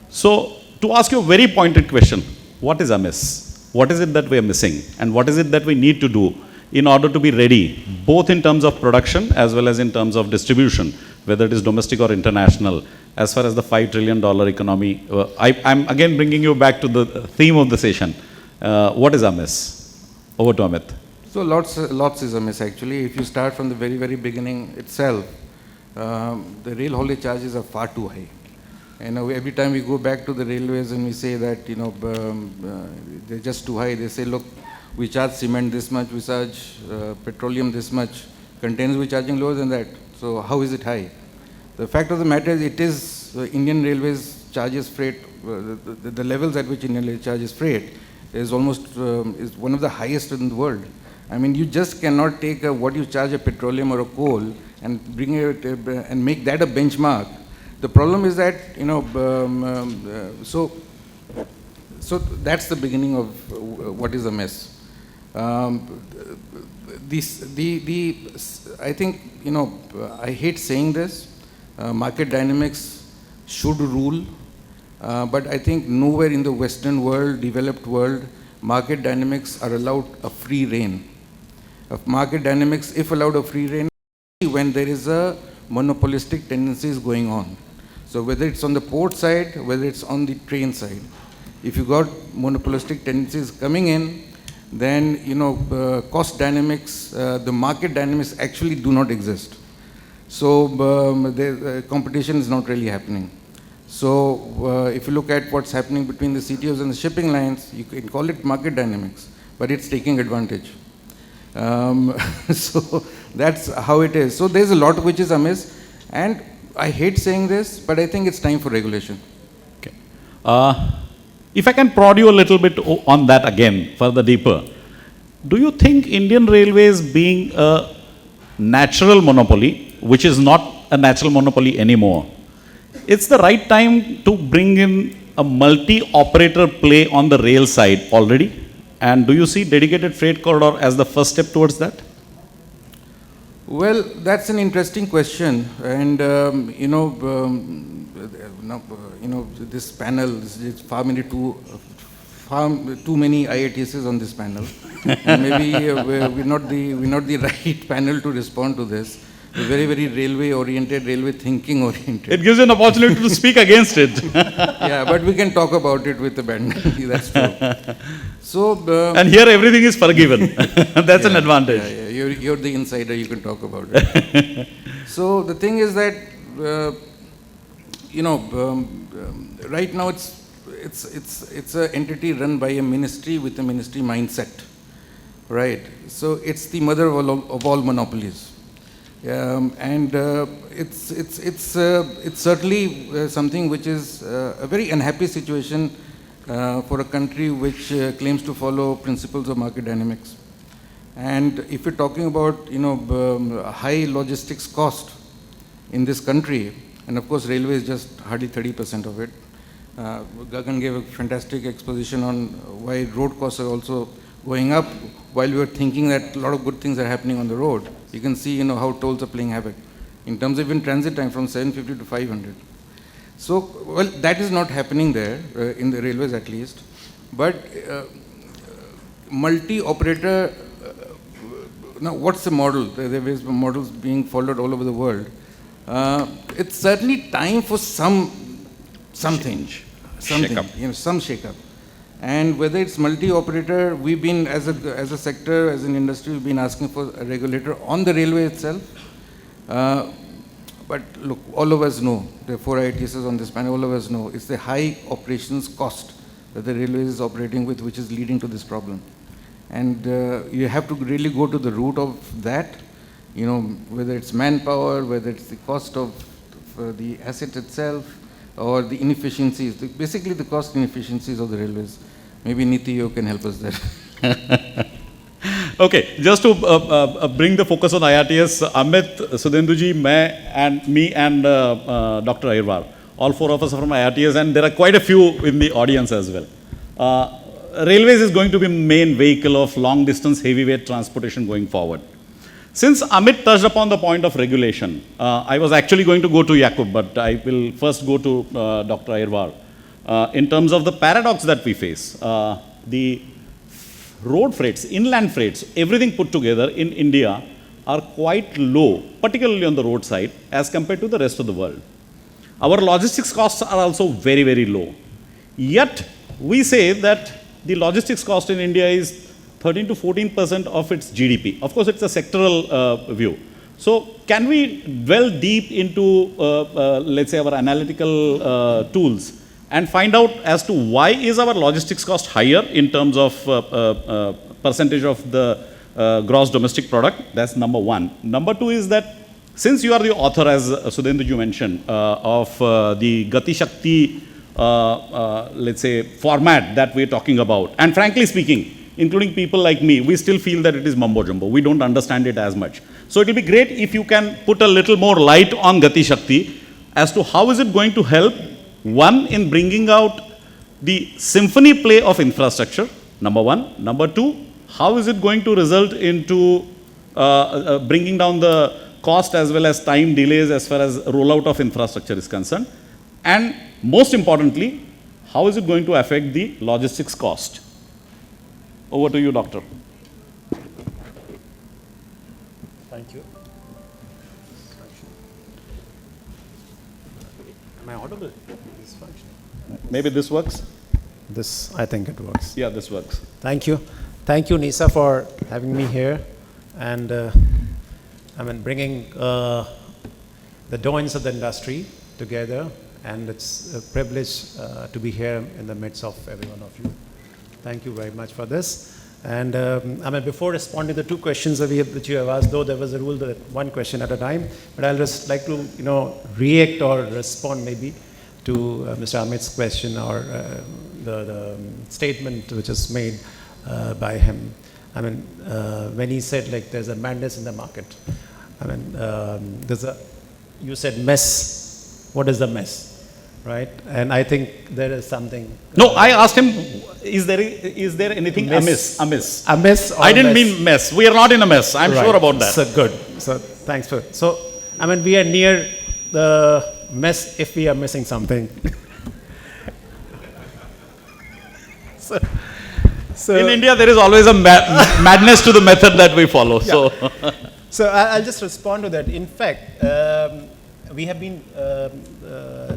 So, to ask you a very pointed question, what is amiss? What is it that we are missing? And what is it that we need to do in order to be ready, both in terms of production as well as in terms of distribution, whether it is domestic or international, as far as the $5 trillion economy? I'm again bringing you back to the theme of the session. What is amiss? Over to Amit. So lots is amiss actually. If you start from the very, very beginning itself, the rail haulage charges are far too high. Every time we go back to the railways and we say that, they're just too high, they say, look, we charge cement this much, we charge petroleum this much, containers we're charging lower than that. So how is it high? The fact of the matter is, it is Indian Railways charges freight, the levels at which Indian Railways charges freight is almost is one of the highest in the world. I mean, you just cannot take what you charge a petroleum or a coal and bring it and make that a benchmark. The problem is that so that's the beginning of what is a mess. I think I hate saying this. Market dynamics should rule. But I think nowhere in the Western world, developed world, market dynamics are allowed a free rein. Market dynamics, if allowed a free rein, when there is a monopolistic tendencies going on. So whether it's on the port side, whether it's on the train side, if you got monopolistic tendencies coming in, then cost dynamics, the market dynamics actually do not exist. So the competition is not really happening. So if you look at what's happening between the CTOs and the shipping lines, you can call it market dynamics, but it's taking advantage. So that's how it is. So there's a lot which is amiss, and I hate saying this, but I think it's time for regulation. Okay. If I can prod you a little bit on that again, further deeper, do you think Indian Railways being a natural monopoly, which is not a natural monopoly anymore, it's the right time to bring in a multi-operator play on the rail side already? And do you see dedicated freight corridor as the first step towards that? Well, that's an interesting question, and this panel is far too many IITs on this panel, and maybe we're not the right panel to respond to this. We're very, very railway oriented, railway thinking oriented. It gives you an opportunity to speak against it. Yeah, but we can talk about it with abandon. That's true. So, and here everything is forgiven. That's an advantage. Yeah. You're the insider, you can talk about it. So the thing is that, right now it's an entity run by a ministry with a ministry mindset, right? So it's the mother of all monopolies. It's certainly something which is a very unhappy situation for a country which claims to follow principles of market dynamics. And if you're talking about high logistics cost in this country, and of course railway is just hardly 30% of it. Gagan gave a fantastic exposition on why road costs are also going up, while we were thinking that a lot of good things are happening on the road. You can see how tolls are playing havoc in terms of even transit time from 750 to 500. So, well, that is not happening there, in the railways at least. But multi-operator, now what's the model? There are models being followed all over the world. It's certainly time for something, some shake-up. And whether it's multi-operator, we've been, as a sector, as an industry, we've been asking for a regulator on the railway itself. But look, all of us know, there are 4 IITs on this panel, all of us know, it's the high operations cost that the railway is operating with, which is leading to this problem. And you have to really go to the root of that, whether it's manpower, whether it's the cost of the asset itself, or the inefficiencies, basically the cost inefficiencies of the railways. Maybe Niti, you can help us there. Okay, just to bring the focus on IRTS, Amit, Sudhenduji, me and Dr. Ayurwar, all 4 of us are from IRTS, and there are quite a few in the audience as well. Railways is going to be main vehicle of long distance heavyweight transportation going forward. Since Amit touched upon the point of regulation, I was actually going to go to Yakub, but I will first go to Dr. Ayurwar. In terms of the paradox that we face, the road freights, inland freights, everything put together in India are quite low, particularly on the road side, as compared to the rest of the world. Our logistics costs are also very, very low. Yet, we say that the logistics cost in India is 13 to 14% of its GDP. Of course, it's a sectoral view. So, can we dwell deep into, let's say, our analytical tools and find out as to why is our logistics cost higher in terms of percentage of the gross domestic product? That's number one. Number two is that since you are the author, as Sudhendu mentioned, of the Gati Shakti, let's say, format that we're talking about, and frankly speaking, including people like me, we still feel that it is mumbo jumbo. We don't understand it as much. So it will be great if you can put a little more light on Gati Shakti as to how is it going to help, one, in bringing out the symphony play of infrastructure, number one. Number two, how is it going to result into bringing down the cost as well as time delays as far as rollout of infrastructure is concerned. And most importantly, how is it going to affect the logistics cost? Over to you, Doctor. Thank you. Am I audible? This functioning? Maybe this works? This, I think it works. Yeah, this works. Thank you. Thank you, Nisa, for having me here and bringing the doings of the industry together. And it's a privilege to be here in the midst of every one of you. Thank you very much for this. And before responding to the two questions that you have asked, though there was a rule that one question at a time, but I'll just like to, react or respond maybe to Mr. Amit's question or the statement which is made by him. I mean, when he said like there's a madness in the market. I mean, you said mess. What is the mess? Right? And I think there is something. No, I asked him, is there anything Mess. amiss? Amiss or I didn't mess? mean mess. We are not in a mess. I'm Right. sure about that. So good. So thanks for. So I mean, we are near the mess if we are missing something. so In India, there is always a madness to the method that we follow. So, So I'll just respond to that. In fact, we have been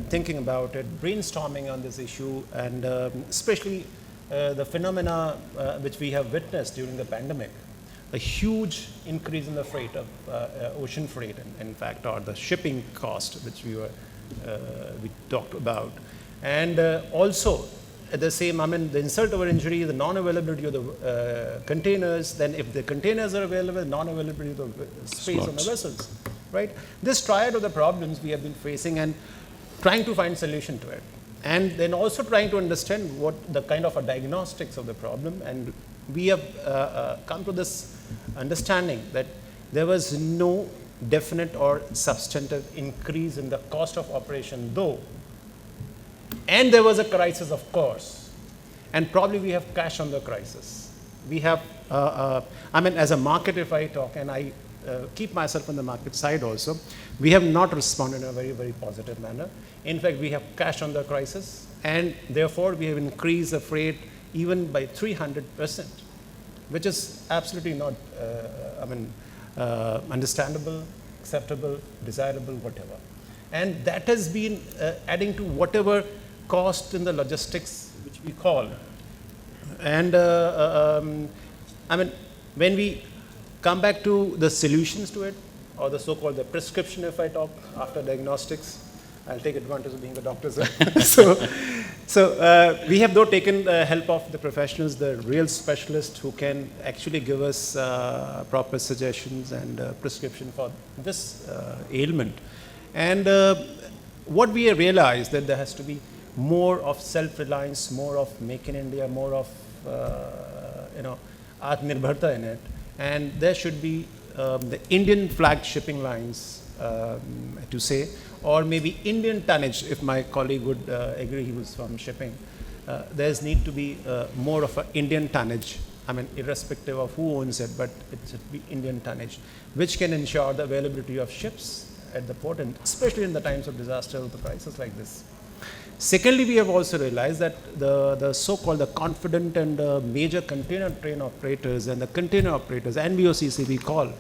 thinking about it, brainstorming on this issue, and especially the phenomena which we have witnessed during the pandemic, a huge increase in the freight of ocean freight, in fact, or the shipping cost, which we talked about, and also at the same, I mean, the insult over injury, the non-availability of the containers, then if the containers are available, non-availability of the space on the vessels, right? This triad of the problems we have been facing and trying to find solution to it. And then also trying to understand what the kind of a diagnostics of the problem. And we have come to this understanding that there was no definite or substantive increase in the cost of operation, though. And there was a crisis, of course, and probably we have cash on the crisis. We have, I mean, as a market, if I talk, and I keep myself on the market side also, we have not responded in a very, very positive manner. In fact, we have cash on the crisis, and therefore we have increased the freight even by 300%, which is absolutely not, I mean, understandable, acceptable, desirable, whatever. And that has been adding to whatever cost in the logistics, which we call. And I mean, when we come back to the solutions to it, or the so-called the prescription, if I talk after diagnostics, I'll take advantage of being the doctor. So we have though taken the help of the professionals, the real specialists who can actually give us proper suggestions and prescription for this ailment. And what we have realized that there has to be more of self-reliance, more of make in India, more of Atmanirbharta in it, and there should be the Indian flag shipping lines to say, or maybe Indian tonnage, if my colleague would agree, he was from shipping. There's need to be more of an Indian tonnage, I mean, irrespective of who owns it, but it should be Indian tonnage, which can ensure the availability of ships at the port, and especially in the times of disaster or the crisis like this. Secondly, we have also realized that the so-called the confident and major container train operators and the container operators, NBOCC we call,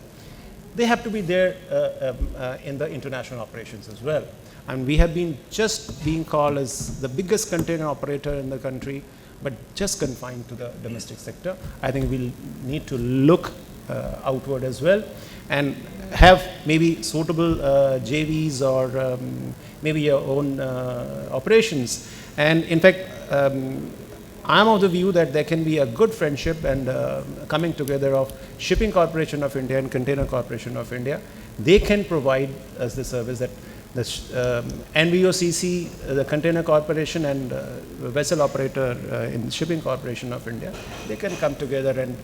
they have to be there in the international operations as well. And we have been just being called as the biggest container operator in the country, but just confined to the domestic sector. I think we'll need to look outward as well and have maybe suitable JVs or maybe your own operations. And in fact, I'm of the view that there can be a good friendship and coming together of Shipping Corporation of India and Container Corporation of India. They can provide us the service that the NBOCC, the Container Corporation and vessel operator in Shipping Corporation of India, they can come together and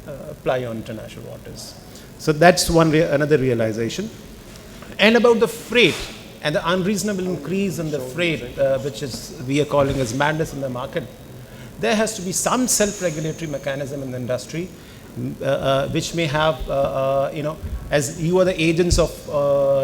apply on international waters. So that's another realization. And about the freight and the unreasonable increase in the freight, which we are calling as madness in the market, there has to be some self-regulatory mechanism in the industry, which may have, as you are the agents of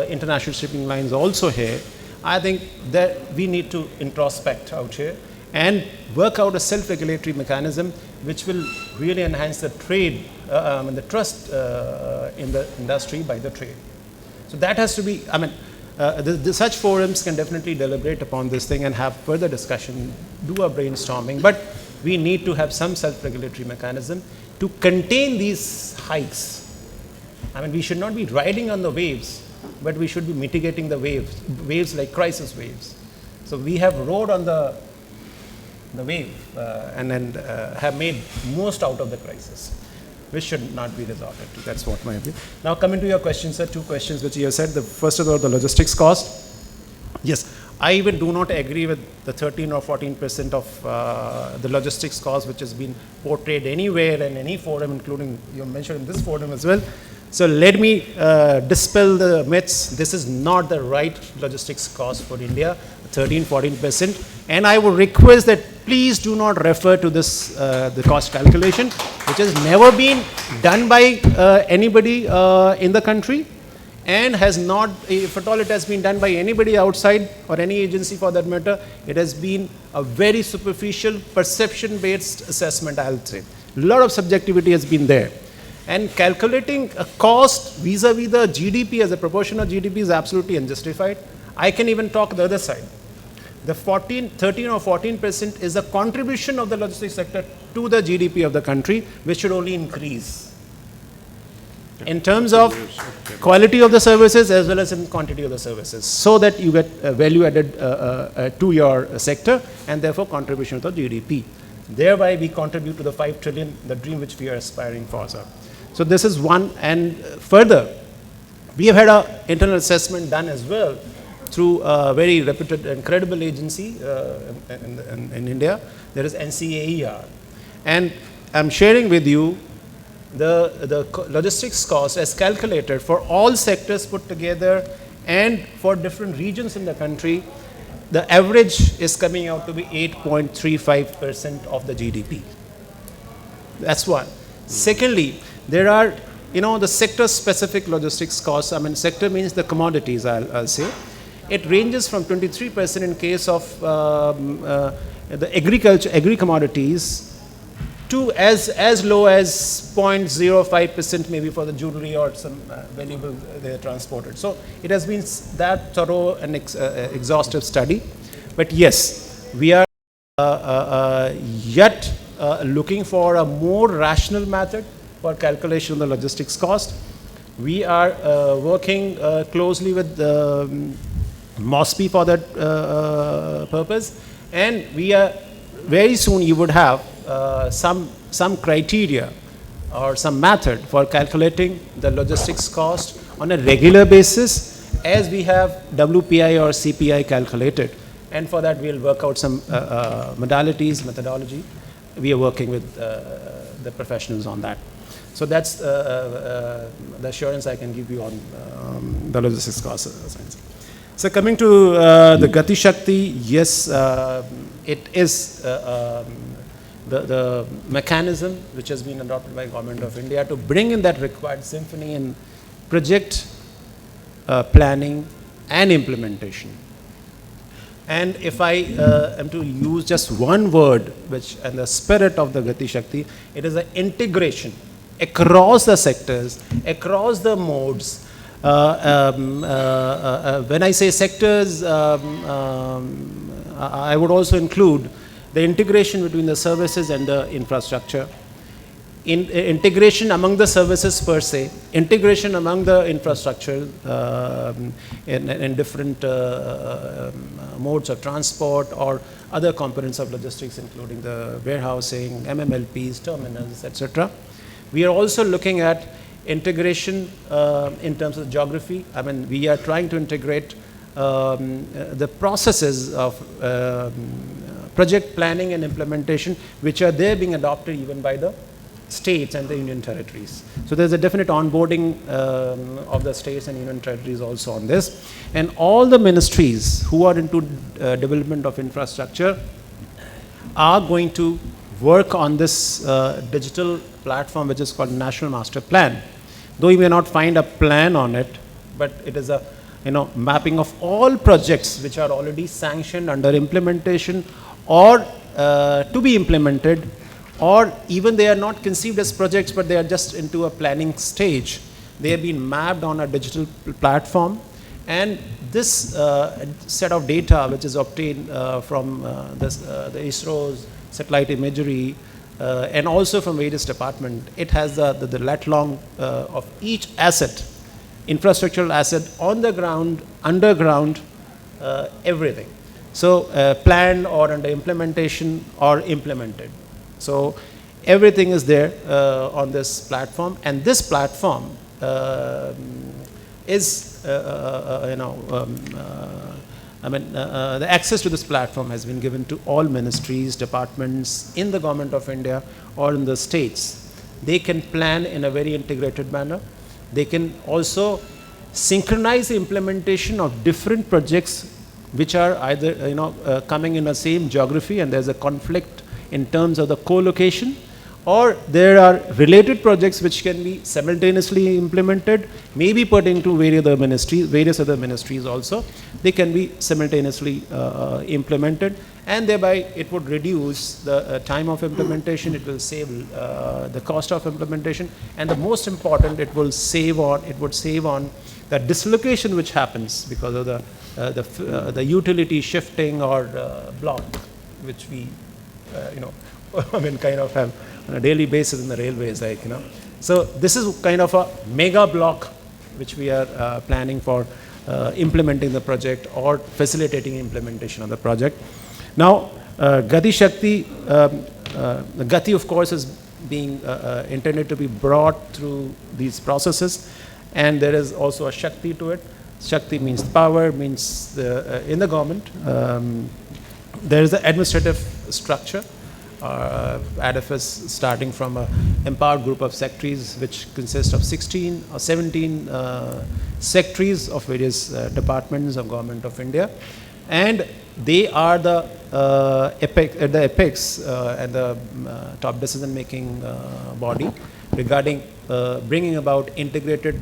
international shipping lines also here, I think that we need to introspect out here and work out a self-regulatory mechanism which will really enhance the trade and the trust in the industry by the trade. So that has to be, I mean, such forums can definitely deliberate upon this thing and have further discussion, do a brainstorming, but we need to have some self-regulatory mechanism to contain these hikes. I mean, we should not be riding on the waves, but we should be mitigating the waves like crisis waves. So we have rode on the wave and then have made most out of the crisis, which should not be resorted to. That's what my view. Now coming to your questions, sir, two questions which you have said. The first about the logistics cost. Yes, I even do not agree with the 13 or 14% of the logistics cost which has been portrayed anywhere in any forum, including you mentioned in this forum as well. So let me dispel the myths. This is not the right logistics cost for India, 13, 14%. And I would request that please do not refer to this, the cost calculation, which has never been done by anybody in the country, and has not, if at all it has been done by anybody outside or any agency for that matter, it has been a very superficial perception-based assessment, I'll say. A lot of subjectivity has been there. And calculating a cost vis-a-vis the GDP as a proportion of GDP is absolutely unjustified. I can even talk the other side. The 13 or 14% is the contribution of the logistics sector to the GDP of the country, which should only increase in terms of quality of the services as well as in quantity of the services, so that you get value added to your sector and therefore contribution to the GDP. Thereby we contribute to the 5 trillion, the dream which we are aspiring for, sir. So this is one, and further, we have had an internal assessment done as well through a very reputed and credible agency in India. There is NCAER. And I'm sharing with you the logistics cost as calculated for all sectors put together and for different regions in the country. The average is coming out to be 8.35% of the GDP. That's one. Secondly, there are, the sector-specific logistics costs. I mean, sector means the commodities, I'll say. It ranges from 23% in case of the agri-commodities to as low as 0.05% maybe for the jewelry or some valuable they are transported. So it has been that thorough and exhaustive study. But yes, we are yet looking for a more rational method for calculation of the logistics cost. We are working closely with MOSPI for that purpose, and we are very soon you would have some criteria or some method for calculating the logistics cost on a regular basis, as we have WPI or CPI calculated. And for that we'll work out some methodology. We are working with the professionals on that. So that's the assurance I can give you on the logistics cost science. So coming to the Gati Shakti, yes, it is the mechanism which has been adopted by Government of India to bring in that required symphony in project planning and implementation. And if I am to use just one word, which and the spirit of the Gati Shakti, it is an integration across the sectors, across the modes. When I say sectors, I would also include the integration between the services and the infrastructure, integration among the services per se, integration among the infrastructure in different modes of transport or other components of logistics, including the warehousing, MMLPs, terminals, etc. We are also looking at integration in terms of geography. I mean, we are trying to integrate the processes of project planning and implementation, which are there being adopted even by the states and the union territories. So there's a definite onboarding of the states and union territories also on this. And all the ministries who are into development of infrastructure are going to work on this digital platform, which is called National Master Plan. Though you may not find a plan on it, but it is a mapping of all projects which are already sanctioned, under implementation, or to be implemented, or even they are not conceived as projects, but they are just into a planning stage. They have been mapped on a digital platform, and this set of data, which is obtained from the ISRO's satellite imagery, and also from various departments, it has the lat-long of each asset, infrastructural asset, on the ground, underground, everything. So planned or under implementation or implemented. So everything is there on this platform, and this platform is the access to this platform has been given to all ministries, departments in the government of India or in the states. They can plan in a very integrated manner. They can also synchronize the implementation of different projects which are either coming in the same geography and there's a conflict in terms of the co-location, or there are related projects which can be simultaneously implemented, maybe pertaining to various other ministries also. They can be simultaneously implemented, and thereby it would reduce the time of implementation, it will save the cost of implementation, and the most important, it would save on the dislocation which happens because of the utility shifting or block, which we kind of have on a daily basis in the railways, So this is kind of a mega block which we are planning for implementing the project or facilitating implementation of the project. Now, Gati Shakti, the Gati of course is being intended to be brought through these processes, and there is also a Shakti to it. Shakti means power, means in the government. There is the administrative structure. ADFS starting from an empowered group of secretaries which consist of 16 or 17 secretaries of various departments of Government of India, and they are the apex and the top decision making body regarding bringing about integrated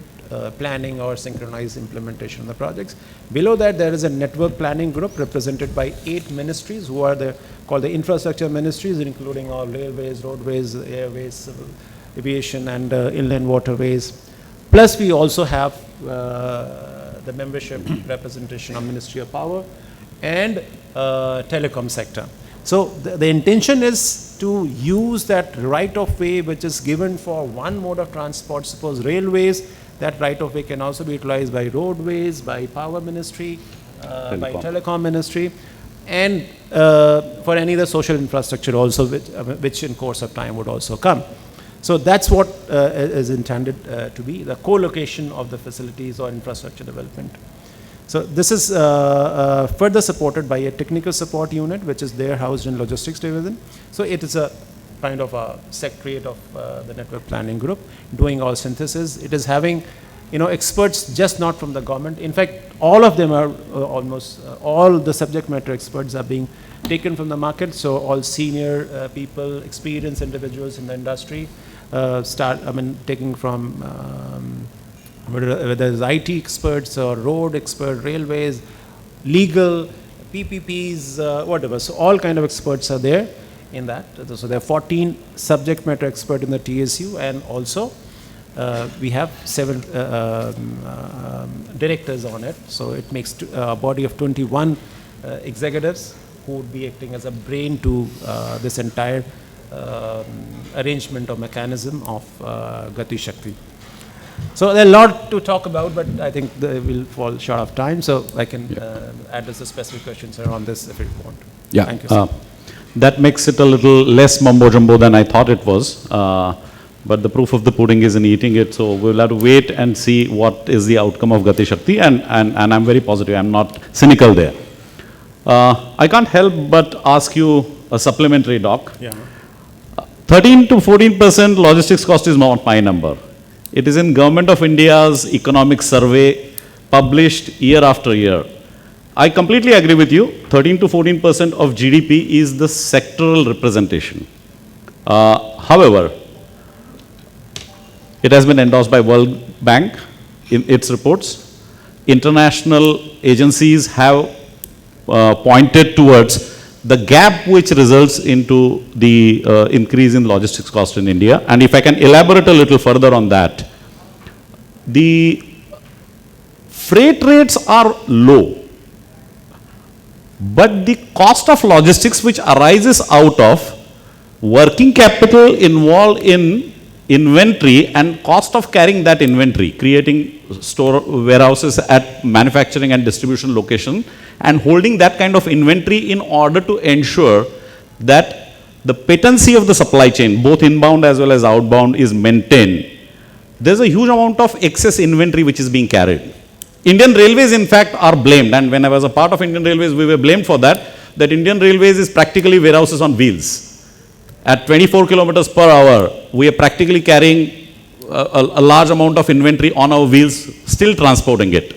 planning or synchronized implementation of the projects. Below that, there is a network planning group represented by 8 ministries who are called the infrastructure ministries, including all railways, roadways, airways, civil aviation, and inland waterways. Plus, we also have the membership representation of Ministry of Power and telecom sector. So the intention is to use that right of way which is given for one mode of transport, suppose railways. That right of way can also be utilized by roadways, by power ministry, by telecom ministry, and for any other social infrastructure also, which in course of time would also come. So that's what is intended to be the co-location of the facilities or infrastructure development. So this is further supported by a technical support unit, which is there housed in logistics division. So it is a kind of a secretariat of the network planning group doing all synthesis. It is having experts just not from the government. In fact, all of them are almost all the subject matter experts are being taken from the market. So all senior people, experienced individuals in the industry taking from whether it's IT experts or road expert, railways, legal, PPPs, whatever. So all kind of experts are there in that. So there are 14 subject matter experts in the TSU, and also we have 7 directors on it. So it makes a body of 21 executives who would be acting as a brain to this entire arrangement or mechanism of Gati Shakti. So there are a lot to talk about, but I think we'll fall short of time. So I can address the specific questions around this if you want. Yeah. Thank you, sir. That makes it a little less mumbo-jumbo than I thought it was. But the proof of the pudding is in eating it. So we'll have to wait and see what is the outcome of Gati Shakti. And I'm very positive. I'm not cynical there. I can't help but ask you a supplementary, Doc. Yeah. 13 to 14% logistics cost is not my number. It is in Government of India's economic survey published year after year. I completely agree with you. 13 to 14% of GDP is the sectoral representation. However, it has been endorsed by World Bank in its reports. International agencies have pointed towards the gap which results into the increase in logistics cost in India. And if I can elaborate a little further on that, the freight rates are low, but the cost of logistics which arises out of working capital involved in inventory and cost of carrying that inventory, creating store warehouses at manufacturing and distribution location, and holding that kind of inventory in order to ensure that the patency of the supply chain, both inbound as well as outbound, is maintained. There's a huge amount of excess inventory which is being carried. Indian Railways, in fact, are blamed. And when I was a part of Indian Railways, we were blamed for that, that Indian Railways is practically warehouses on wheels. At 24 kilometers per hour, we are practically carrying a large amount of inventory on our wheels, still transporting it.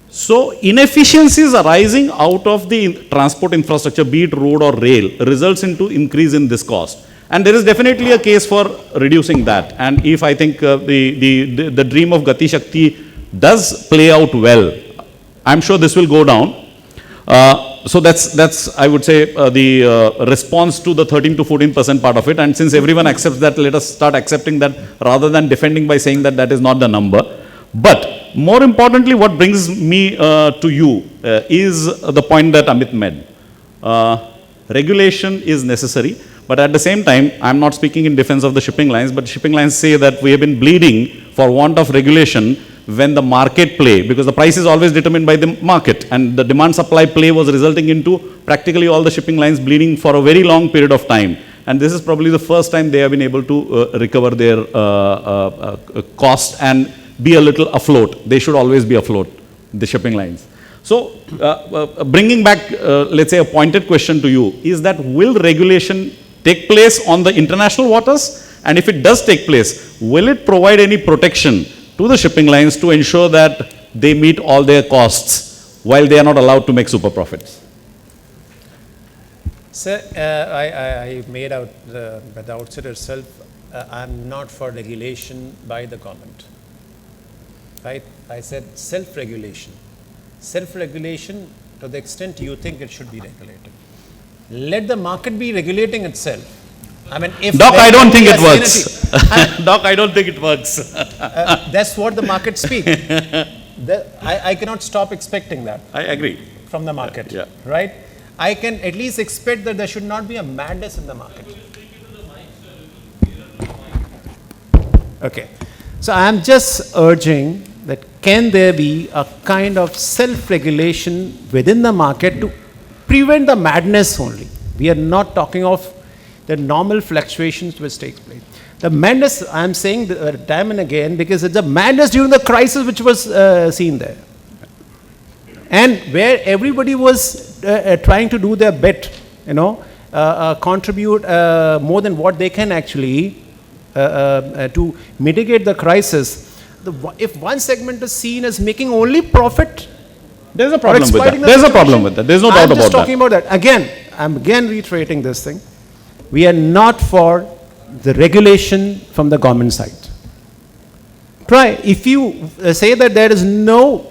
So inefficiencies arising out of the transport infrastructure, be it road or rail, results into increase in this cost. And there is definitely a case for reducing that. And if I think the dream of Gati Shakti does play out well, I'm sure this will go down. So that's I would say the response to the 13 to 14% part of it. And since everyone accepts that, let us start accepting that rather than defending by saying that that is not the number. But more importantly, what brings me to you is the point that Amit made. Regulation is necessary, but at the same time, I'm not speaking in defense of the shipping lines, but shipping lines say that we have been bleeding for want of regulation when the market play, because the price is always determined by the market, and the demand supply play was resulting into practically all the shipping lines bleeding for a very long period of time. And this is probably the first time they have been able to recover their cost and be a little afloat. They should always be afloat, the shipping lines. So, bringing back, let's say, a pointed question to you, is that will regulation take place on the international waters? And if it does take place, will it provide any protection to the shipping lines to ensure that they meet all their costs while they are not allowed to make super profits? Sir, I made out at the outset itself, I'm not for regulation by the government. Right? I said self-regulation. Self-regulation to the extent you think it should be regulated. Let the market be regulating itself. I mean, if Doc, I don't think it works. Doc, I don't think it works. That's what the market speak. I cannot stop expecting that. I agree. From the market, Yeah. right? I can at least expect that there should not be a madness in the market. Okay. So I'm just urging that can there be a kind of self-regulation within the market to prevent the madness only. We are not talking of the normal fluctuations which takes place. The madness, I'm saying time and again, because it's a madness during the crisis which was seen there. And where everybody was trying to do their bit, contribute more than what they can actually to mitigate the crisis. If one segment is seen as making only profit, there's a problem with that. There's a problem with that. There's no doubt about that. I'm just talking about that. Again, I'm again reiterating this thing. We are not for the regulation from the government side. Try. If you say that there is no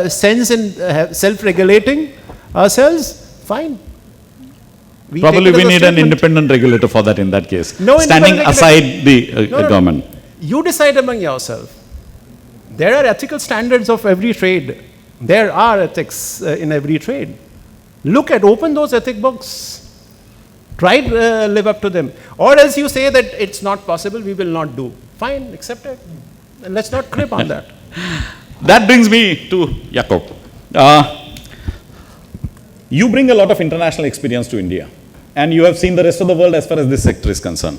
sense in self-regulating ourselves, fine. Probably we need an independent regulator for that in that case. No, standing aside the government. You decide among yourself. There are ethical standards of every trade. There are ethics in every trade. Open those ethic books. Try to live up to them. Or else you say that it's not possible, we will not do. Fine, accept it. And let's not crib on that. That brings me to Jakob. You bring a lot of international experience to India. And you have seen the rest of the world as far as this sector is concerned.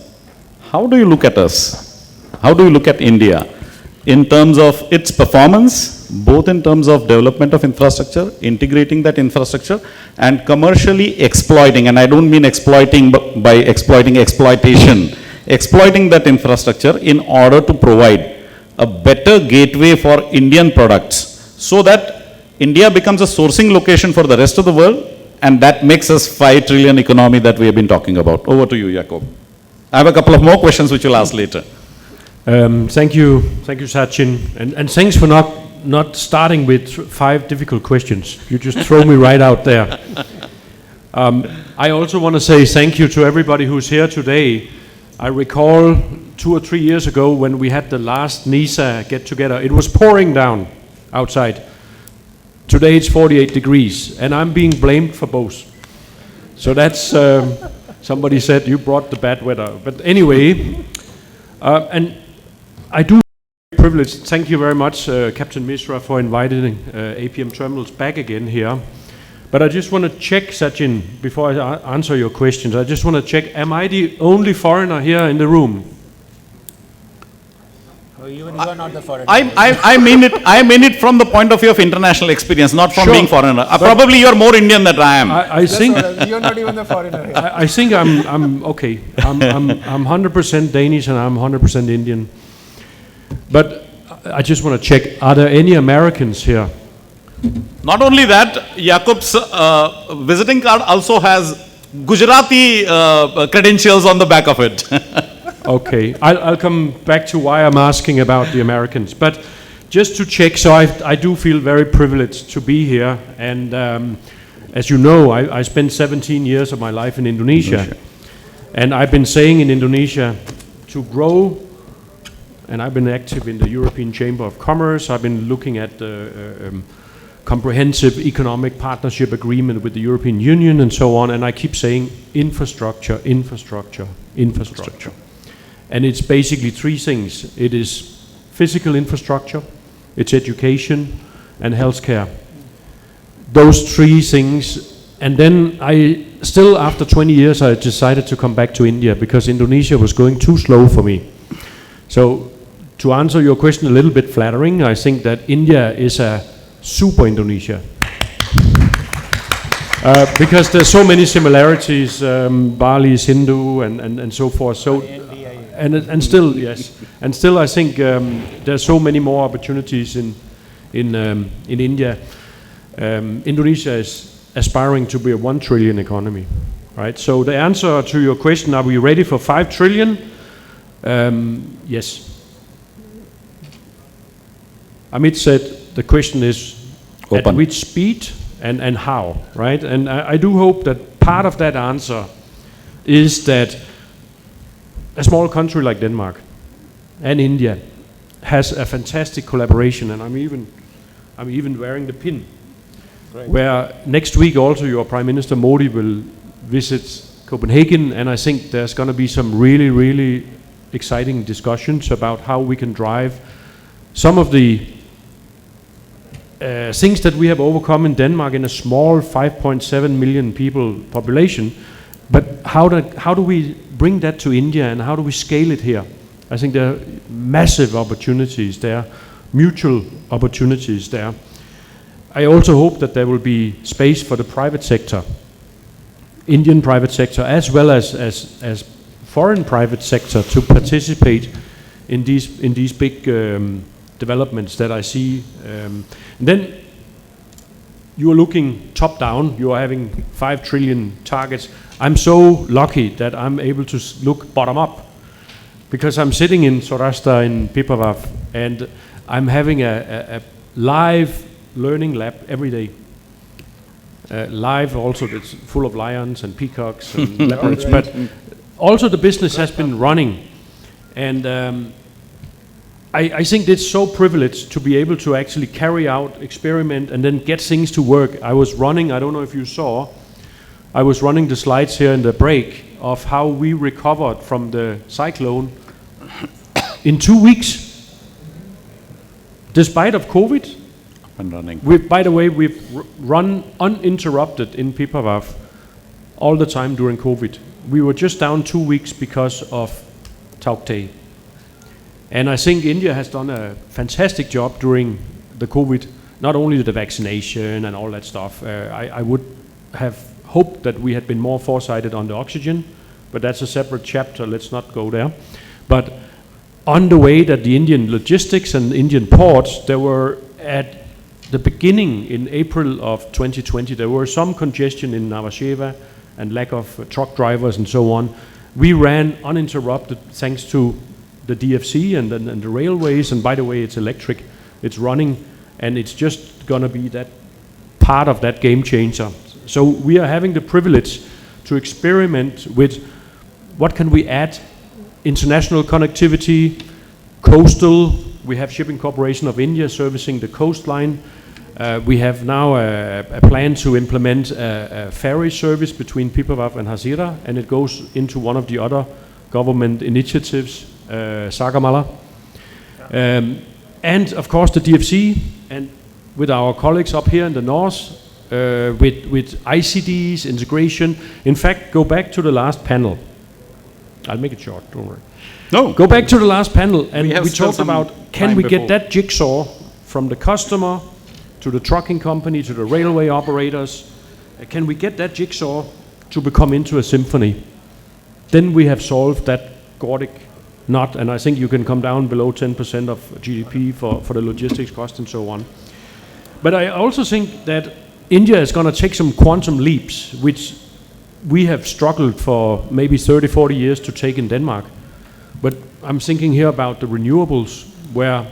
How do you look at us? How do you look at India in terms of its performance, both in terms of development of infrastructure, integrating that infrastructure, and commercially exploiting, and I don't mean exploiting by exploitation, exploiting that infrastructure in order to provide a better gateway for Indian products so that India becomes a sourcing location for the rest of the world, and that makes us 5 trillion economy that we have been talking about. Over to you, Jakob. I have a couple of more questions which we'll ask later. Thank you, Sachin, and thanks for not starting with 5 difficult questions. You just throw me right out there. I also want to say thank you to everybody who's here today. I recall 2 or 3 years ago when we had the last NISA get-together. It was pouring down outside. Today it's 48 degrees, and I'm being blamed for both. So that's, somebody said you brought the bad weather. But anyway, and I do privilege. Thank you very much, Captain Mishra, for inviting APM Terminals back again here. But I just want to check, Sachin, before I answer your questions, I just want to check, am I the only foreigner here in the room? You are not the foreigner. I mean it from the point of view of international experience, not from Sure. being foreigner. Probably you're more Indian than I am. I think You're not even the foreigner. I think I'm okay. I'm 100% Danish and I'm 100% Indian. But I just want to check: are there any Americans here? Not only that, Jakob's visiting card also has Gujarati credentials on the back of it. Okay, I'll come back to why I'm asking about the Americans. But just to check, so I do feel very privileged to be here. And as you know, I spent 17 years of my life in Indonesia. And I've been saying in Indonesia to grow, and I've been active in the European Chamber of Commerce. I've been looking at the comprehensive economic partnership agreement with the European Union and so on. And I keep saying infrastructure, infrastructure, infrastructure. And it's basically three things. It is physical infrastructure, it's education, and healthcare. Those three things. And then I still, after 20 years, I decided to come back to India because Indonesia was going too slow for me. So to answer your question a little bit flattering, I think that India is a super Indonesia. Because there's so many similarities. Bali is Hindu and so forth. So and still, yes, and still I think there's so many more opportunities in India. Indonesia is aspiring to be a 1 trillion economy, right? So the answer to your question: are we ready for 5 trillion? Yes. Amit said the question is Open. at which speed and how, right? And I do hope that part of that answer is that a small country like Denmark and India has a fantastic collaboration, and I'm even wearing the pin. Great. Where next week also your Prime Minister Modi will visit Copenhagen, and I think there's going to be some really, really exciting discussions about how we can drive some of the things that we have overcome in Denmark in a small 5.7 million people population. But how do we bring that to India, and how do we scale it here? I think there are massive opportunities there, mutual opportunities there. I also hope that there will be space for the private sector, Indian private sector, as well as foreign private sector, to participate in these big developments that I see. And then you are looking top down. You are having 5 trillion targets. I'm so lucky that I'm able to look bottom up, because I'm sitting in Saurashtra in Pipavav, and I'm having a live learning lab every day. Live also, it's full of lions and peacocks and leopards, but also the business has been running. And I think it's so privileged to be able to actually carry out, experiment, and then get things to work. I was running, I don't know if you saw, I was running the slides here in the break of how we recovered from the cyclone in 2 weeks, despite of COVID. And running. By the way, we've run uninterrupted in Pipavav all the time during COVID. We were just down 2 weeks because of Tauktae. And I think India has done a fantastic job during the COVID, not only the vaccination and all that stuff. I would have hoped that we had been more foresighted on the oxygen, but that's a separate chapter, let's not go there. But on the way that the Indian logistics and Indian ports, there were at the beginning in April of 2020, there were some congestion in Navasheva and lack of truck drivers and so on. We ran uninterrupted thanks to the DFC and the railways, and by the way, it's electric, it's running, and it's just gonna be that part of that game changer. So we are having the privilege to experiment with what can we add: international connectivity, coastal. We have Shipping Corporation of India servicing the coastline. We have now a plan to implement a ferry service between Pipavav and Hazira, and it goes into one of the other government initiatives, Sagamala. And of course the DFC, and with our colleagues up here in the north, with ICDs, integration. In fact, go back to the last panel. I'll make it short, don't worry. No. Go back to the last panel, and We have we still talked some about, can time we before. get that jigsaw from the customer to the trucking company to the railway operators? Can we get that jigsaw to become into a symphony? Then we have solved that Gordic knot, and I think you can come down below 10% of GDP for the logistics cost and so on. But I also think that India is going to take some quantum leaps, which we have struggled for maybe 30, 40 years to take in Denmark. But I'm thinking here about the renewables, where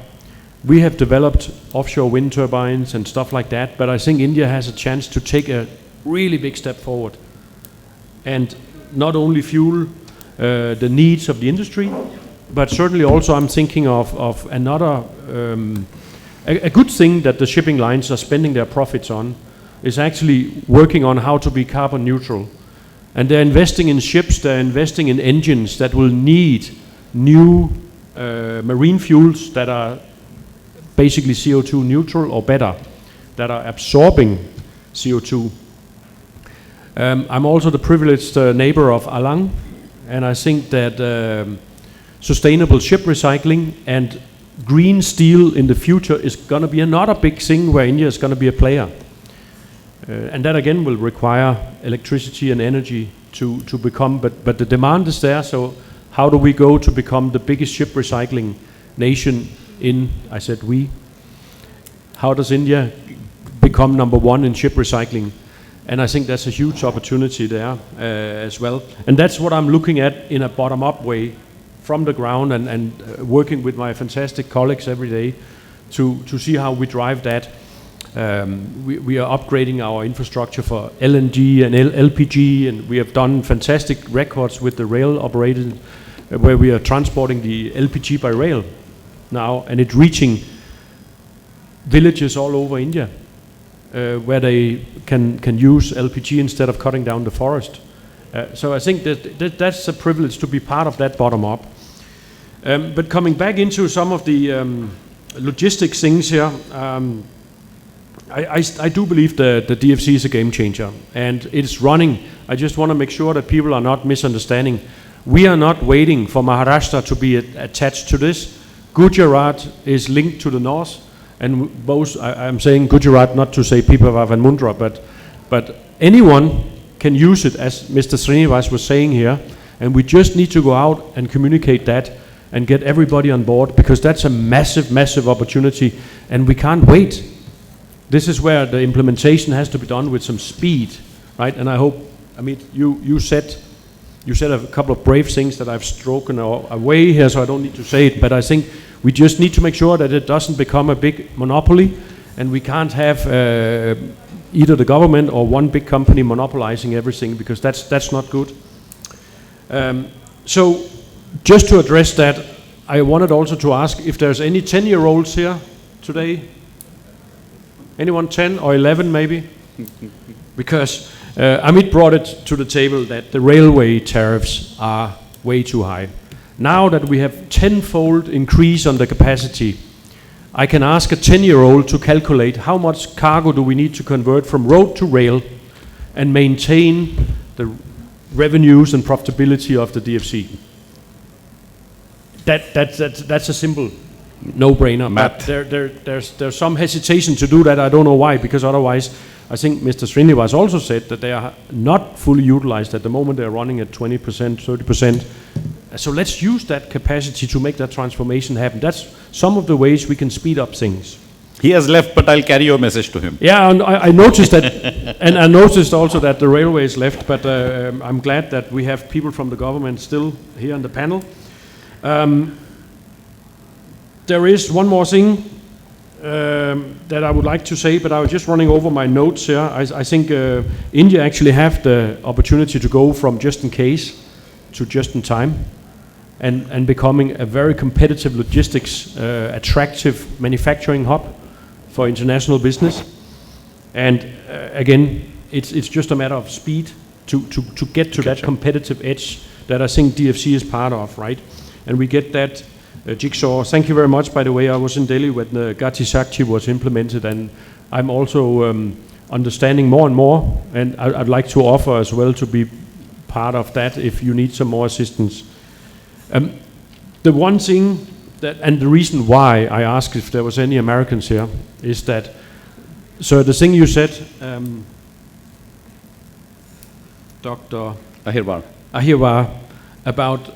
we have developed offshore wind turbines and stuff like that, but I think India has a chance to take a really big step forward and not only fuel the needs of the industry, but certainly also I'm thinking of another, a good thing that the shipping lines are spending their profits on is actually working on how to be carbon neutral. And they're investing in ships, they're investing in engines that will need new marine fuels that are basically CO2 neutral or better, that are absorbing CO2. I'm also the privileged neighbor of Alang, and I think that sustainable ship recycling and green steel in the future is going to be another big thing where India is going to be a player. And that again will require electricity and energy to become, but the demand is there, so how do we go to become the biggest ship recycling nation in, I said we, how does India become number one in ship recycling? And I think that's a huge opportunity there as well. And that's what I'm looking at in a bottom-up way, from the ground and working with my fantastic colleagues every day to see how we drive that. We are upgrading our infrastructure for LNG and LPG, and we have done fantastic records with the rail operators where we are transporting the LPG by rail now, and it's reaching villages all over India where they can use LPG instead of cutting down the forest. So I think that's a privilege to be part of that bottom up. But coming back into some of the logistics things here, I do believe that the DFC is a game changer, and it's running. I just want to make sure that people are not misunderstanding. We are not waiting for Maharashtra to be attached to this. Gujarat is linked to the north, and both, I'm saying Gujarat not to say Pipavav and Mundra, but anyone can use it, as Mr. Srinivas was saying here, and we just need to go out and communicate that and get everybody on board, because that's a massive, massive opportunity, and we can't wait. This is where the implementation has to be done with some speed, right? And I hope, I mean, you said a couple of brave things that I've stroken away here, so I don't need to say it, but I think we just need to make sure that it doesn't become a big monopoly, and we can't have either the government or one big company monopolizing everything, because that's not good. So just to address that, I wanted also to ask if there's any 10-year-olds here today. Anyone 10 or 11 maybe? Because Amit brought it to the table that the railway tariffs are way too high. Now that we have tenfold increase on the capacity, I can ask a 10-year-old to calculate how much cargo do we need to convert from road to rail and maintain the revenues and profitability of the DFC. That's a simple no-brainer. Math. But there's some hesitation to do that. I don't know why, because otherwise, I think Mr. Srinivas also said that they are not fully utilized at the moment. They're running at 20%, 30%. So let's use that capacity to make that transformation happen. That's some of the ways we can speed up things. He has left, but I'll carry your message to him. Yeah, and I noticed that, and I noticed also that the railways left, but I'm glad that we have people from the government still here on the panel. There is one more thing that I would like to say, but I was just running over my notes here. I think India actually have the opportunity to go from just in case to just in time, and becoming a very competitive logistics, attractive manufacturing hub for international business. And again, it's just a matter of speed to get to that competitive edge that I think DFC is part of, right? And we get that jigsaw. Thank you very much, by the way. I was in Delhi when the Gati Shakti was implemented, and I'm also understanding more and more, and I'd like to offer as well to be part of that if you need some more assistance The one thing that, and the reason why I asked if there was any Americans here, is that, so the thing you said, Dr. Ahirwar, about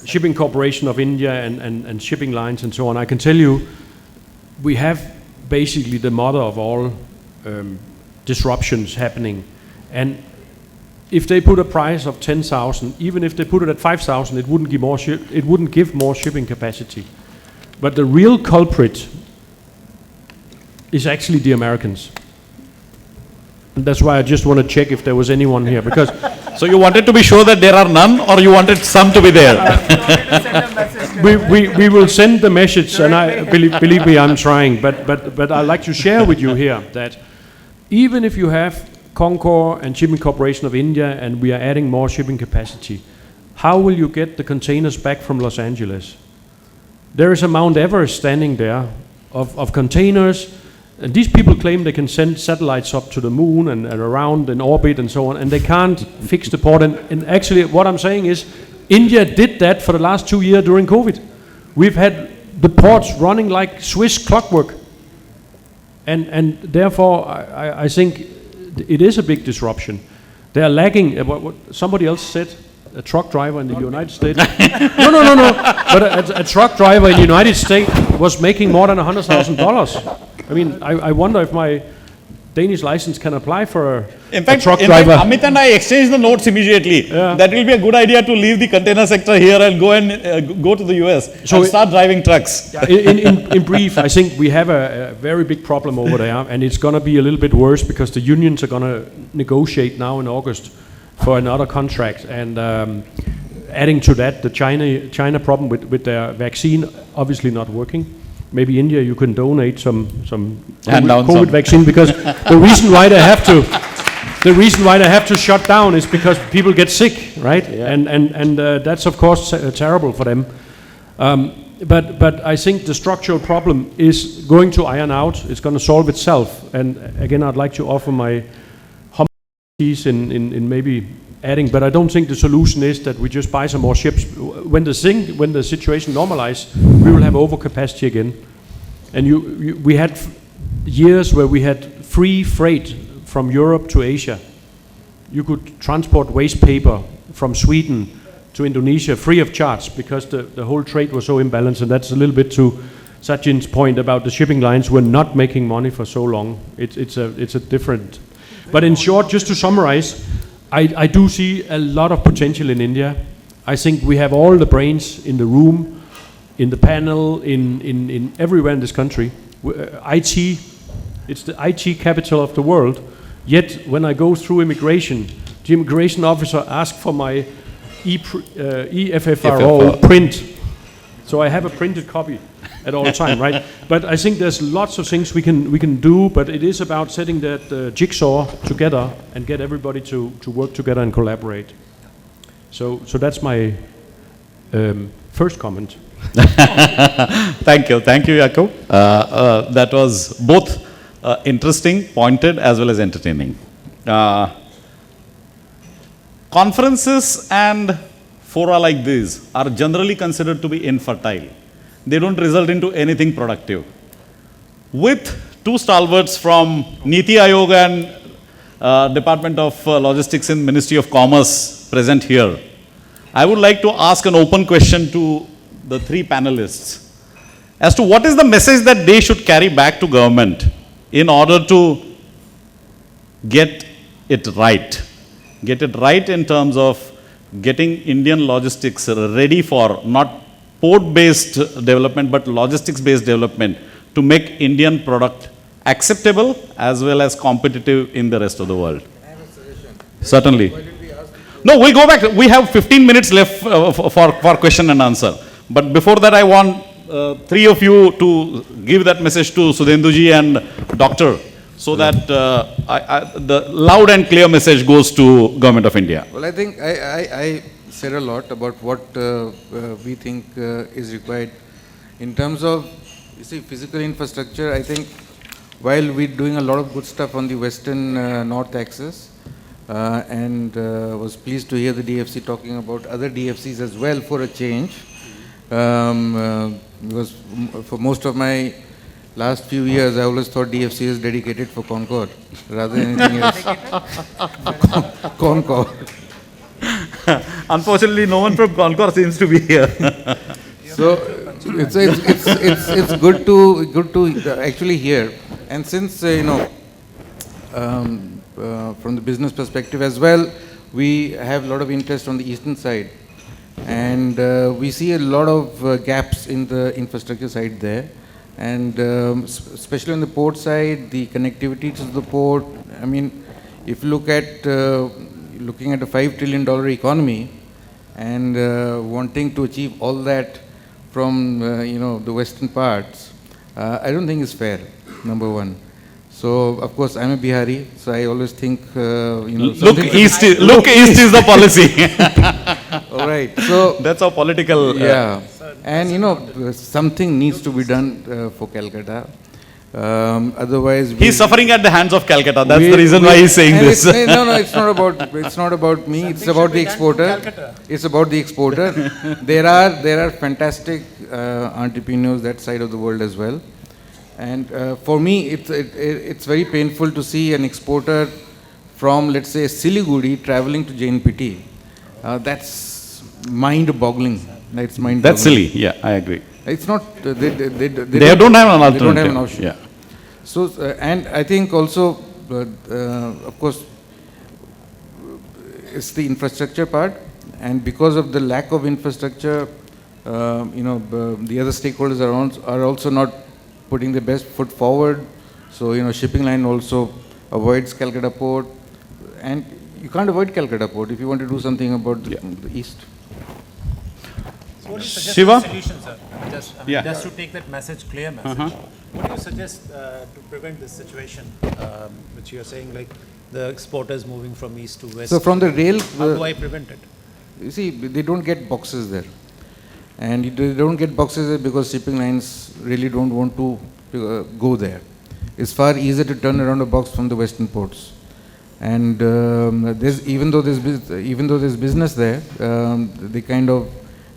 Shipping Corporation of India and shipping lines and so on, I can tell you, we have basically the mother of all disruptions happening. And if they put a price of 10,000, even if they put it at 5,000, it wouldn't give more shipping capacity. But the real culprit is actually the Americans. And that's why I just want to check if there was anyone here, because So you wanted to be sure that there are none, or you wanted some to be there? we will send the message, and I believe me, I'm trying. But I'd like to share with you here that even if you have Concor and Shipping Corporation of India, and we are adding more shipping capacity, how will you get the containers back from Los Angeles? There is a Mount Everest standing there of containers, and these people claim they can send satellites up to the moon and around in orbit and so on, and they can't fix the port. And actually what I'm saying is, India did that for the last 2 years during COVID. We've had the ports running like Swiss clockwork. And therefore, I think it is a big disruption. They are lagging. What somebody else said, a truck driver in the United States. No. But a truck driver in the United States was making more than $100,000. I mean, I wonder if my Danish license can apply for a truck driver. Amit and I exchanged the notes immediately. Yeah. That will be a good idea to leave the container sector here and go to the US and start driving trucks. In brief, I think we have a very big problem over there, and it's going to be a little bit worse because the unions are going to negotiate now in August for another contract. And adding to that, the China problem with their vaccine obviously not working. Maybe India, you can donate some COVID vaccine, because the reason why they have to shut down is because people get sick, right? Yeah. And that's of course terrible for them. But I think the structural problem is going to iron out. It's going to solve itself. And again, I'd like to offer my humble in maybe adding, but I don't think the solution is that we just buy some more ships. When the situation normalizes, we will have overcapacity again. And we had years where we had free freight from Europe to Asia. You could transport waste paper from Sweden to Indonesia free of charge, because the whole trade was so imbalanced. And that's a little bit to Sachin's point about the shipping lines were not making money for so long. It's a different. But in short, just to summarize, I do see a lot of potential in India. I think we have all the brains in the room, in the panel, in everywhere in this country. IT, it's the IT capital of the world. Yet when I go through immigration, the immigration officer asks for my EFFRO print. So I have a printed copy at all time, right? But I think there's lots of things we can do, but it is about setting that jigsaw together and get everybody to work together and collaborate. So that's my first comment. Thank you, Jakob. That was both interesting, pointed, as well as entertaining. Conferences and fora like these are generally considered to be infertile. They don't result into anything productive. With two stalwarts from Niti Aayog and Department of Logistics in Ministry of Commerce present here, I would like to ask an open question to the three panelists as to what is the message that they should carry back to government in order to get it right. Get it right in terms of getting Indian logistics ready for not port-based development, but logistics-based development to make Indian product acceptable as well as competitive in the rest of the world. Can I have a suggestion? Certainly. Why did we ask No, we go back. We have 15 minutes left for question and answer. But before that, I want three of you to give that message to Sudhenduji and Doctor, so that the loud and clear message goes to Government of India. Well, I think I said a lot about what we think is required in terms of, you see, physical infrastructure. I think while we're doing a lot of good stuff on the western north axis, and was pleased to hear the DFC talking about other DFCs as well for a change. Because for most of my last few years, I always thought DFC is dedicated for Concord rather than anything else. Concord. Unfortunately, no one from Concord seems to be here. So it's good to actually hear. And since from the business perspective as well, we have a lot of interest on the eastern side, and we see a lot of gaps in the infrastructure side there, and especially on the port side, the connectivity to the port. I mean, if you look at looking at a $5 trillion economy and wanting to achieve all that from the western parts, I don't think it's fair, number one. So of course I'm a Bihari, so I always think Look east is the policy. all right, so That's our political. yeah, and something needs to be done for Calcutta. Otherwise, He's suffering at the hands of Calcutta. That's the reason why he's saying and this. No, it's not about me. It's about the exporter. It's about the exporter. There are fantastic entrepreneurs that side of the world as well. And for me, it's very painful to see an exporter from, let's say, Siliguri traveling to JNPT. That's mind-boggling. That's mind-boggling. That's silly. Yeah, I agree. It's not. They don't have an alternative. They don't have an option. Yeah. So, and I think also, of course, it's the infrastructure part, and because of the lack of infrastructure, the other stakeholders are also not putting the best foot forward. So, shipping line also avoids Calcutta port, and you can't avoid Calcutta port if you want to do something about the east. So what do you suggest Shiva? as a solution, sir? Just to take that message, clear message. What do you suggest to prevent this situation, which you are saying, like the exporters moving from east to west? So from the rail, how do I prevent it? you see, they don't get boxes there. And they don't get boxes there because shipping lines really don't want to go there. It's far easier to turn around a box from the western ports. And even though there's business there, they kind of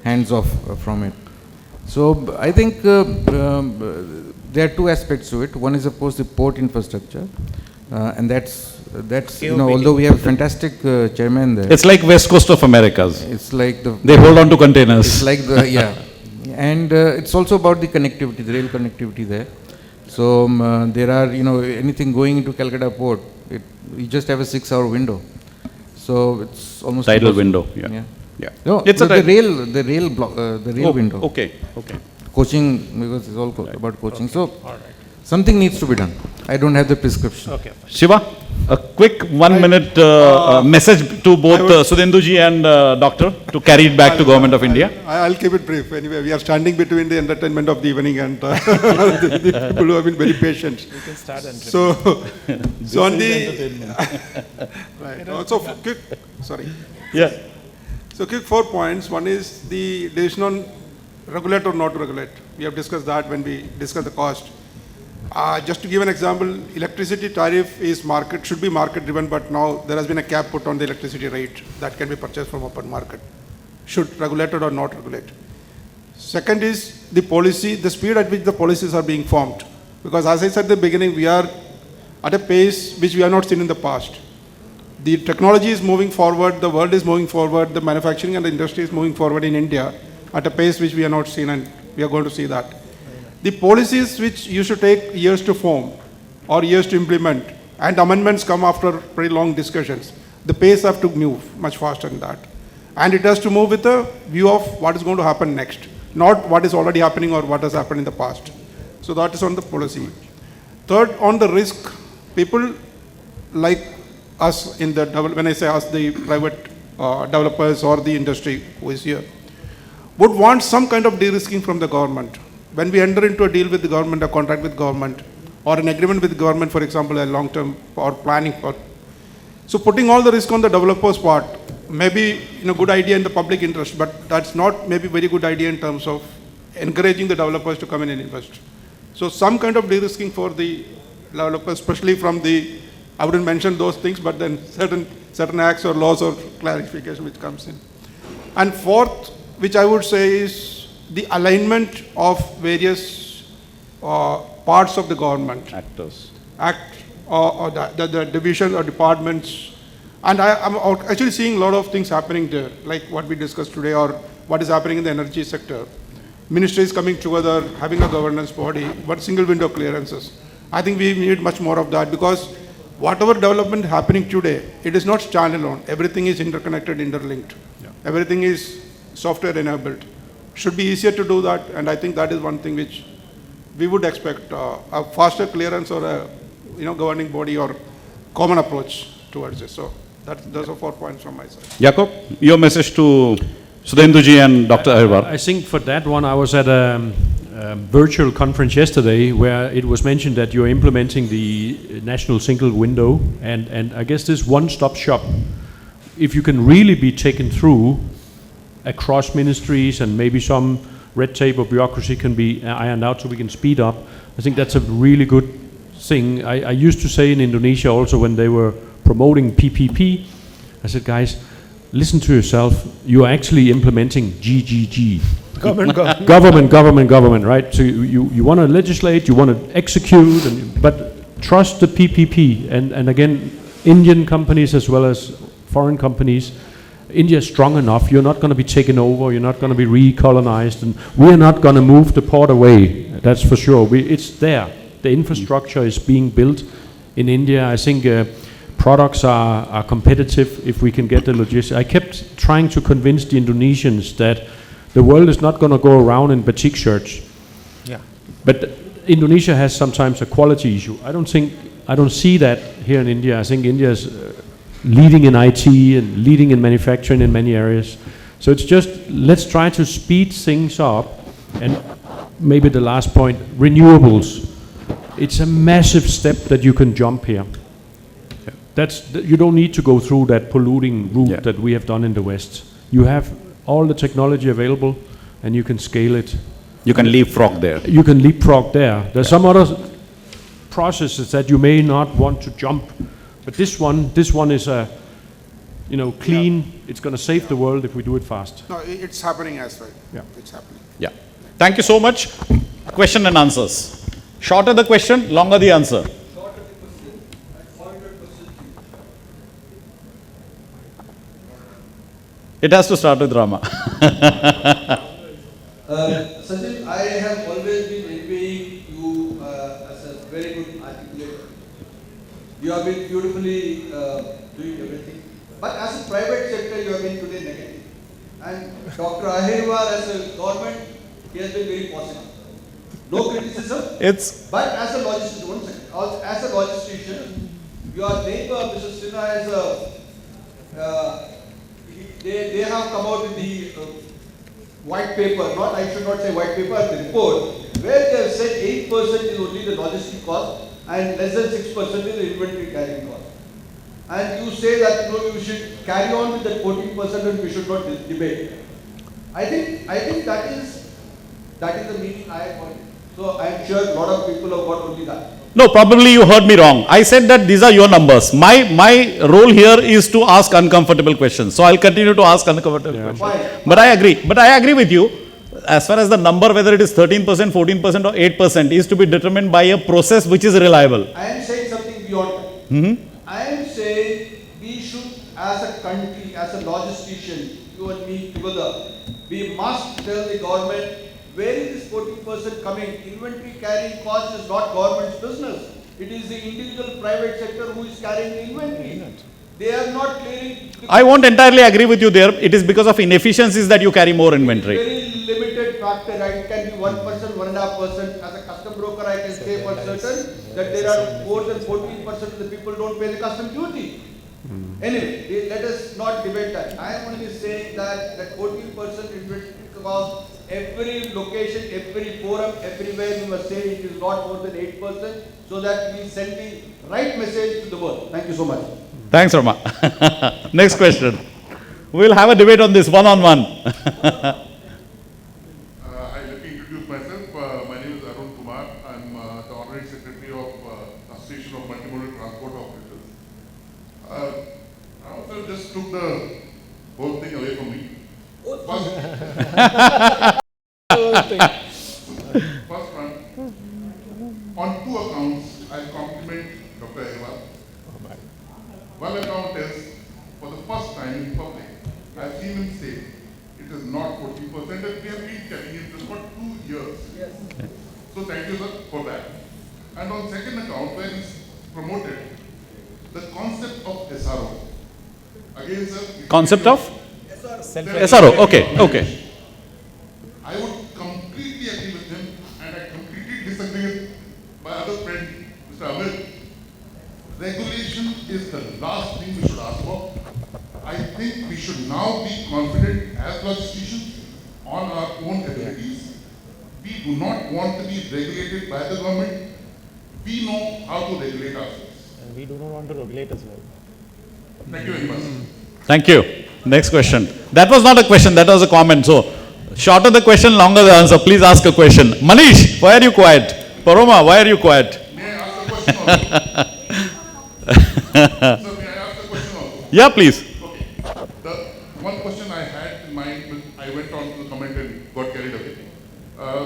hands off from it. So I think there are two aspects to it. One is, of course, the port infrastructure, and that's although we have a fantastic chairman there. It's like West Coast of Americas. It's like They hold on to containers. It's like and it's also about the connectivity, the rail connectivity there. So there are anything going into Calcutta port, you just have a 6-hour window. So it's almost Tidal impossible. window. Yeah. No, It's the rail window. Okay. Coaching, because it's all about coaching. So something needs to be done. I don't have the prescription. Okay. Shiva, a quick 1 minute message to both Sudhenduji and Doctor to carry it back to Government of India. I'll keep it brief. Anyway, we are standing between the entertainment of the evening and the people who have been very patient. We can start and So on the right. Also, quick. Sorry. Yeah. So quick 4 points. One is the decision on regulate or not to regulate. We have discussed that when we discussed the cost. Just to give an example, electricity tariff should be market driven, but now there has been a cap put on the electricity rate that can be purchased from open market. Should regulated or not regulate. Second is the policy, the speed at which the policies are being formed. Because as I said at the beginning, we are at a pace which we have not seen in the past. The technology is moving forward, the world is moving forward, the manufacturing and the industry is moving forward in India at a pace which we have not seen, and we are going to see that. The policies which used to take years to form or years to implement, and amendments come after pretty long discussions, the pace have to move much faster than that. And it has to move with a view of what is going to happen next, not what is already happening or what has happened in the past. So that is on the policy. Third, on the risk, people like us when I say us, the private developers or the industry who is here, would want some kind of de-risking from the government. When we enter into a deal with the government, a contract with government, or an agreement with the government, for example, a long-term or planning. So putting all the risk on the developer's part may be a good idea in the public interest, but that's not maybe very good idea in terms of encouraging the developers to come in and invest. So some kind of de-risking for the developers, especially from I wouldn't mention those things, but then certain certain acts or laws or clarification which comes in. And fourth, which I would say is the alignment of various parts of the government. Actors. Or the divisions or departments. And I'm actually seeing a lot of things happening there, like what we discussed today or what is happening in the energy sector. Ministries coming together, having a governance body, but single window clearances. I think we need much more of that, because whatever development happening today, it is not standalone. Everything is interconnected, interlinked. Yeah. Everything is software enabled. Should be easier to do that, and I think that is one thing which we would expect a faster clearance or a governing body or common approach towards it. So those are 4 points from my side. Jakob, your message to Sudhenduji and Dr. Ahirwar. I think for that one, I was at a virtual conference yesterday where it was mentioned that you're implementing the national single window, and I guess this one-stop shop, if you can really be taken through across ministries and maybe some red tape or bureaucracy can be ironed out so we can speed up, I think that's a really good thing. I used to say in Indonesia also when they were promoting PPP, I said, guys, listen to yourself, you are actually implementing GGG. Government, right? So you want to legislate, you want to execute, but trust the PPP. And again, Indian companies as well as foreign companies, India is strong enough, you're not going to be taken over, you're not going to be recolonized, and we're not going to move the port away, that's for sure. It's there. The infrastructure is being built in India. I think products are competitive if we can get the logistics. I kept trying to convince the Indonesians that the world is not going to go around in batik shirts. Yeah. But Indonesia has sometimes a quality issue. I don't see that here in India. I think India is leading in IT and leading in manufacturing in many areas. So it's just, let's try to speed things up. And maybe the last point, renewables. It's a massive step that you can jump here. You don't need to go through that polluting route that we have done in the West. You have all the technology available and you can scale it. You can leapfrog there. You can leapfrog there. There's some other processes that you may not want to jump, but this one is a, clean. It's going to save the world if we do it fast. No, it's happening as well. Yeah. It's happening. Yeah. Thank you so much. Question and answers. Shorter the question, longer the answer. It has to start with Rama. Sachin, I have always been envying you as a very good articulator. You have been beautifully doing everything. But as a private sector, you have been today negative. And Dr. Ahirwar as a government, he has been very positive. No criticism. But as a logistician, one second. As a logistician, your neighbor, Mr. Sinha, has they have come out with the white paper, I should not say white paper, the report, where they have said 8% is only the logistic cost and less than 6% is the inventory carrying cost. And you say that you should carry on with that 14% and we should not debate. I think that is the meaning I have got. So I am sure a lot of people have got only that. No, probably you heard me wrong. I said that these are your numbers. My role here is to ask uncomfortable questions. So I'll continue to ask uncomfortable questions. Fine. But I agree with you. As far as the number, whether it is 13%, 14% or 8%, is to be determined by a process which is reliable. I am saying something beyond that. I am saying we should, as a country, as a logistician, you and me together, we must tell the government, where is this 14% coming? Inventory carrying cost is not government's business. It is the individual private sector who is carrying the inventory. They are not clearing. I won't entirely agree with you there. It is because of inefficiencies that you carry more inventory. Very limited factor. It can be 1%, 1.5%. As a custom broker, I can say for certain that there are more than 14% of the people don't pay the custom duty. Anyway, let us not debate that. I am only saying that 14% inventory cost, every location, every forum, everywhere we must say it is not more than 8%, so that we send the right message to the world. Thank you so much. Thanks, Rama. Next question. We'll have a debate on this one-on-one. Let me introduce myself. My name is Arun Kumar. I'm the Honorary Secretary of Association of Multimodal Transport Operators. First one, on two accounts, I compliment Dr. Agarwal. One account is, for the first time in public, I've seen him say it is not 40%, and we have been telling him this for 2 years. Yes. So thank you, sir, for that. And on second account, where he's promoted the concept of SRO. Again, sir. Concept of? SRO. SRO, okay, okay. I would completely agree with him, and I completely disagree with my other friend, Mr. Amit. Regulation is the last thing we should ask for. I think we should now be confident as logisticians on our own abilities. We do not want to be regulated by the government. We know how to regulate ourselves. And we do not want to regulate as well. Thank you very much. Thank you. Next question. That was not a question, that was a comment. So, shorter the question, longer the answer. Please ask a question. Manish, why are you quiet? Paroma, why are you quiet? May I ask a question also? Sir, may I ask a question also? Yeah, please. Okay. The one question I had in mind, I went on to the comment and got carried away.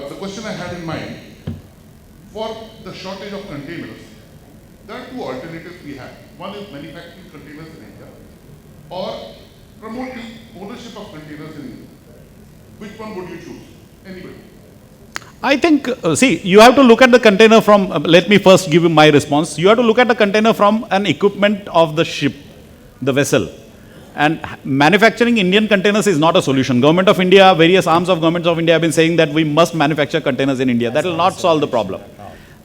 The question I had in mind, for the shortage of containers, there are two alternatives we have. One is manufacturing containers in India, or promoting ownership of containers in India. Which one would you choose? Anybody? I think, see, you have to look at the container from, let me first give you my response. You have to look at the container from an equipment of the ship, the vessel. And manufacturing Indian containers is not a solution. Government of India, various arms of governments of India have been saying that we must manufacture containers in India. That will not solve the problem.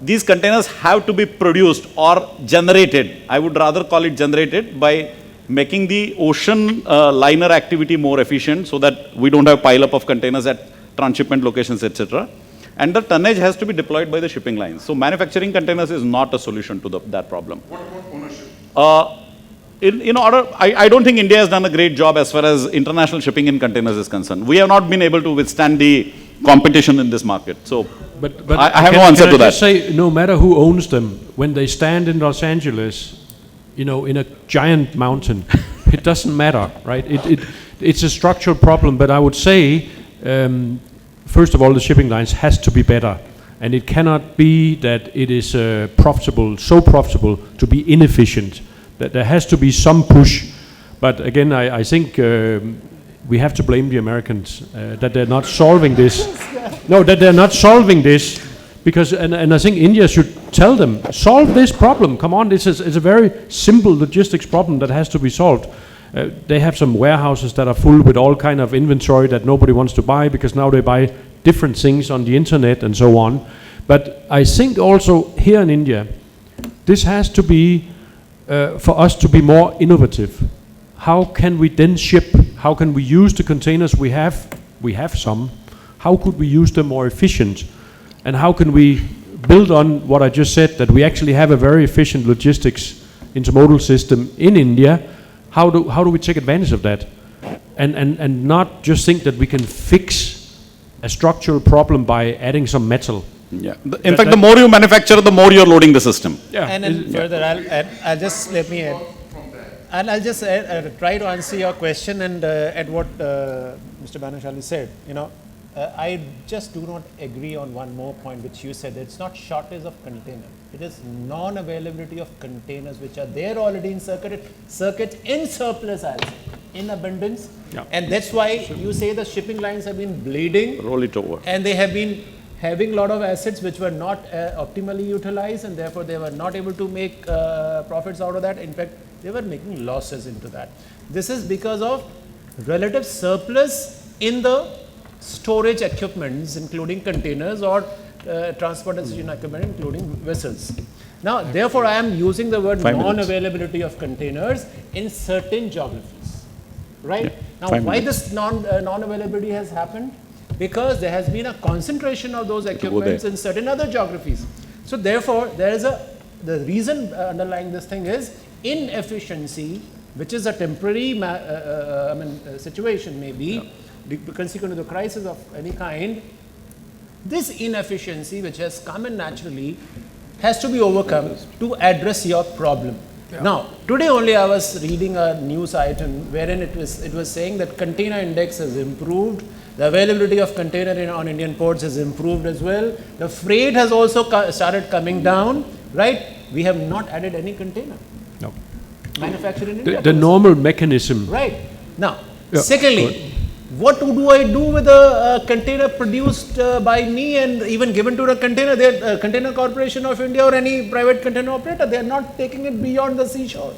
These containers have to be produced or generated. I would rather call it generated by making the ocean liner activity more efficient so that we don't have pile up of containers at transshipment locations, etc. And the tonnage has to be deployed by the shipping lines. So manufacturing containers is not a solution to that problem. What about ownership? I don't think India has done a great job as far as international shipping in containers is concerned. We have not been able to withstand the competition in this market. So But I have no answer to that. Just say, no matter who owns them, when they stand in Los Angeles, in a giant mountain, it doesn't matter, right? It's a structural problem, but I would say, first of all, the shipping lines has to be better. And it cannot be that it is so profitable to be inefficient. That there has to be some push. But again, I think we have to blame the Americans that they're not solving this. No, that they're not solving this. Because, and I think India should tell them, solve this problem. Come on, it's a very simple logistics problem that has to be solved. They have some warehouses that are full with all kind of inventory that nobody wants to buy because now they buy different things on the internet and so on. But I think also here in India, this has to be for us to be more innovative. How can we then ship? How can we use the containers we have? We have some. How could we use them more efficient? And how can we build on what I just said, that we actually have a very efficient logistics intermodal system in India? How do we take advantage of that? And not just think that we can fix a structural problem by adding some metal. Yeah. In fact, the more you manufacture, the more you're loading the system. Yeah. And then further, I'll just let me add. And I'll just try to answer your question and add what Mr. Banashali said. I just do not agree on one more point which you said. It's not shortage of container. It is non-availability of containers which are there already in circuit in surplus also, in abundance. Yeah. And that's why you say the shipping lines have been bleeding. Roll it over. And they have been having a lot of assets which were not optimally utilized, and therefore they were not able to make profits out of that. In fact, they were making losses into that. This is because of relative surplus in the storage equipments, including containers, or transportation equipment, including vessels. Now, therefore, I am using the word non-availability of containers in certain geographies, right? Yeah, now, why this non-availability has happened? Because there has been a concentration of those equipments in certain other geographies. So, therefore, the reason underlying this thing is inefficiency, which is a temporary situation maybe, consequent to the crisis of any kind. This inefficiency, which has come in naturally, has to be overcome to address your problem. Now, today only I was reading a news item wherein it was saying that container index has improved, the availability of container on Indian ports has improved as well, the freight has also started coming down, right? We have not added any container. No. Manufactured in India. The normal mechanism. Right. Now, Yeah, secondly, what do I do with a container produced by me and even given to a container corporation of India or any private container operator? They are not taking it beyond the seashore,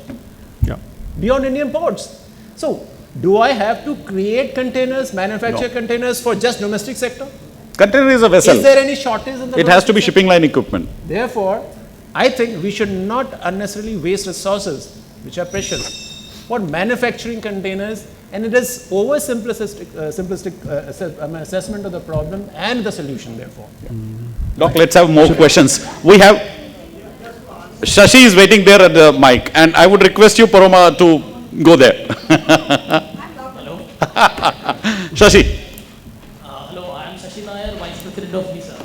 Yeah. beyond Indian ports. So, do I have to create containers, manufacture containers for just domestic sector? Container is a vessel. Is there any shortage in the It has to be domestic shipping line equipment. sector? Therefore, I think we should not unnecessarily waste resources, which are precious, for manufacturing containers, and it is simplistic assessment of the problem and the solution, therefore. Doc, let's have more questions. We have Shashi is waiting there at the mic, and I would request you, Paroma, to go there. Hello. Shashi. Hello, I am Shashi Nair, Vice President of NISA.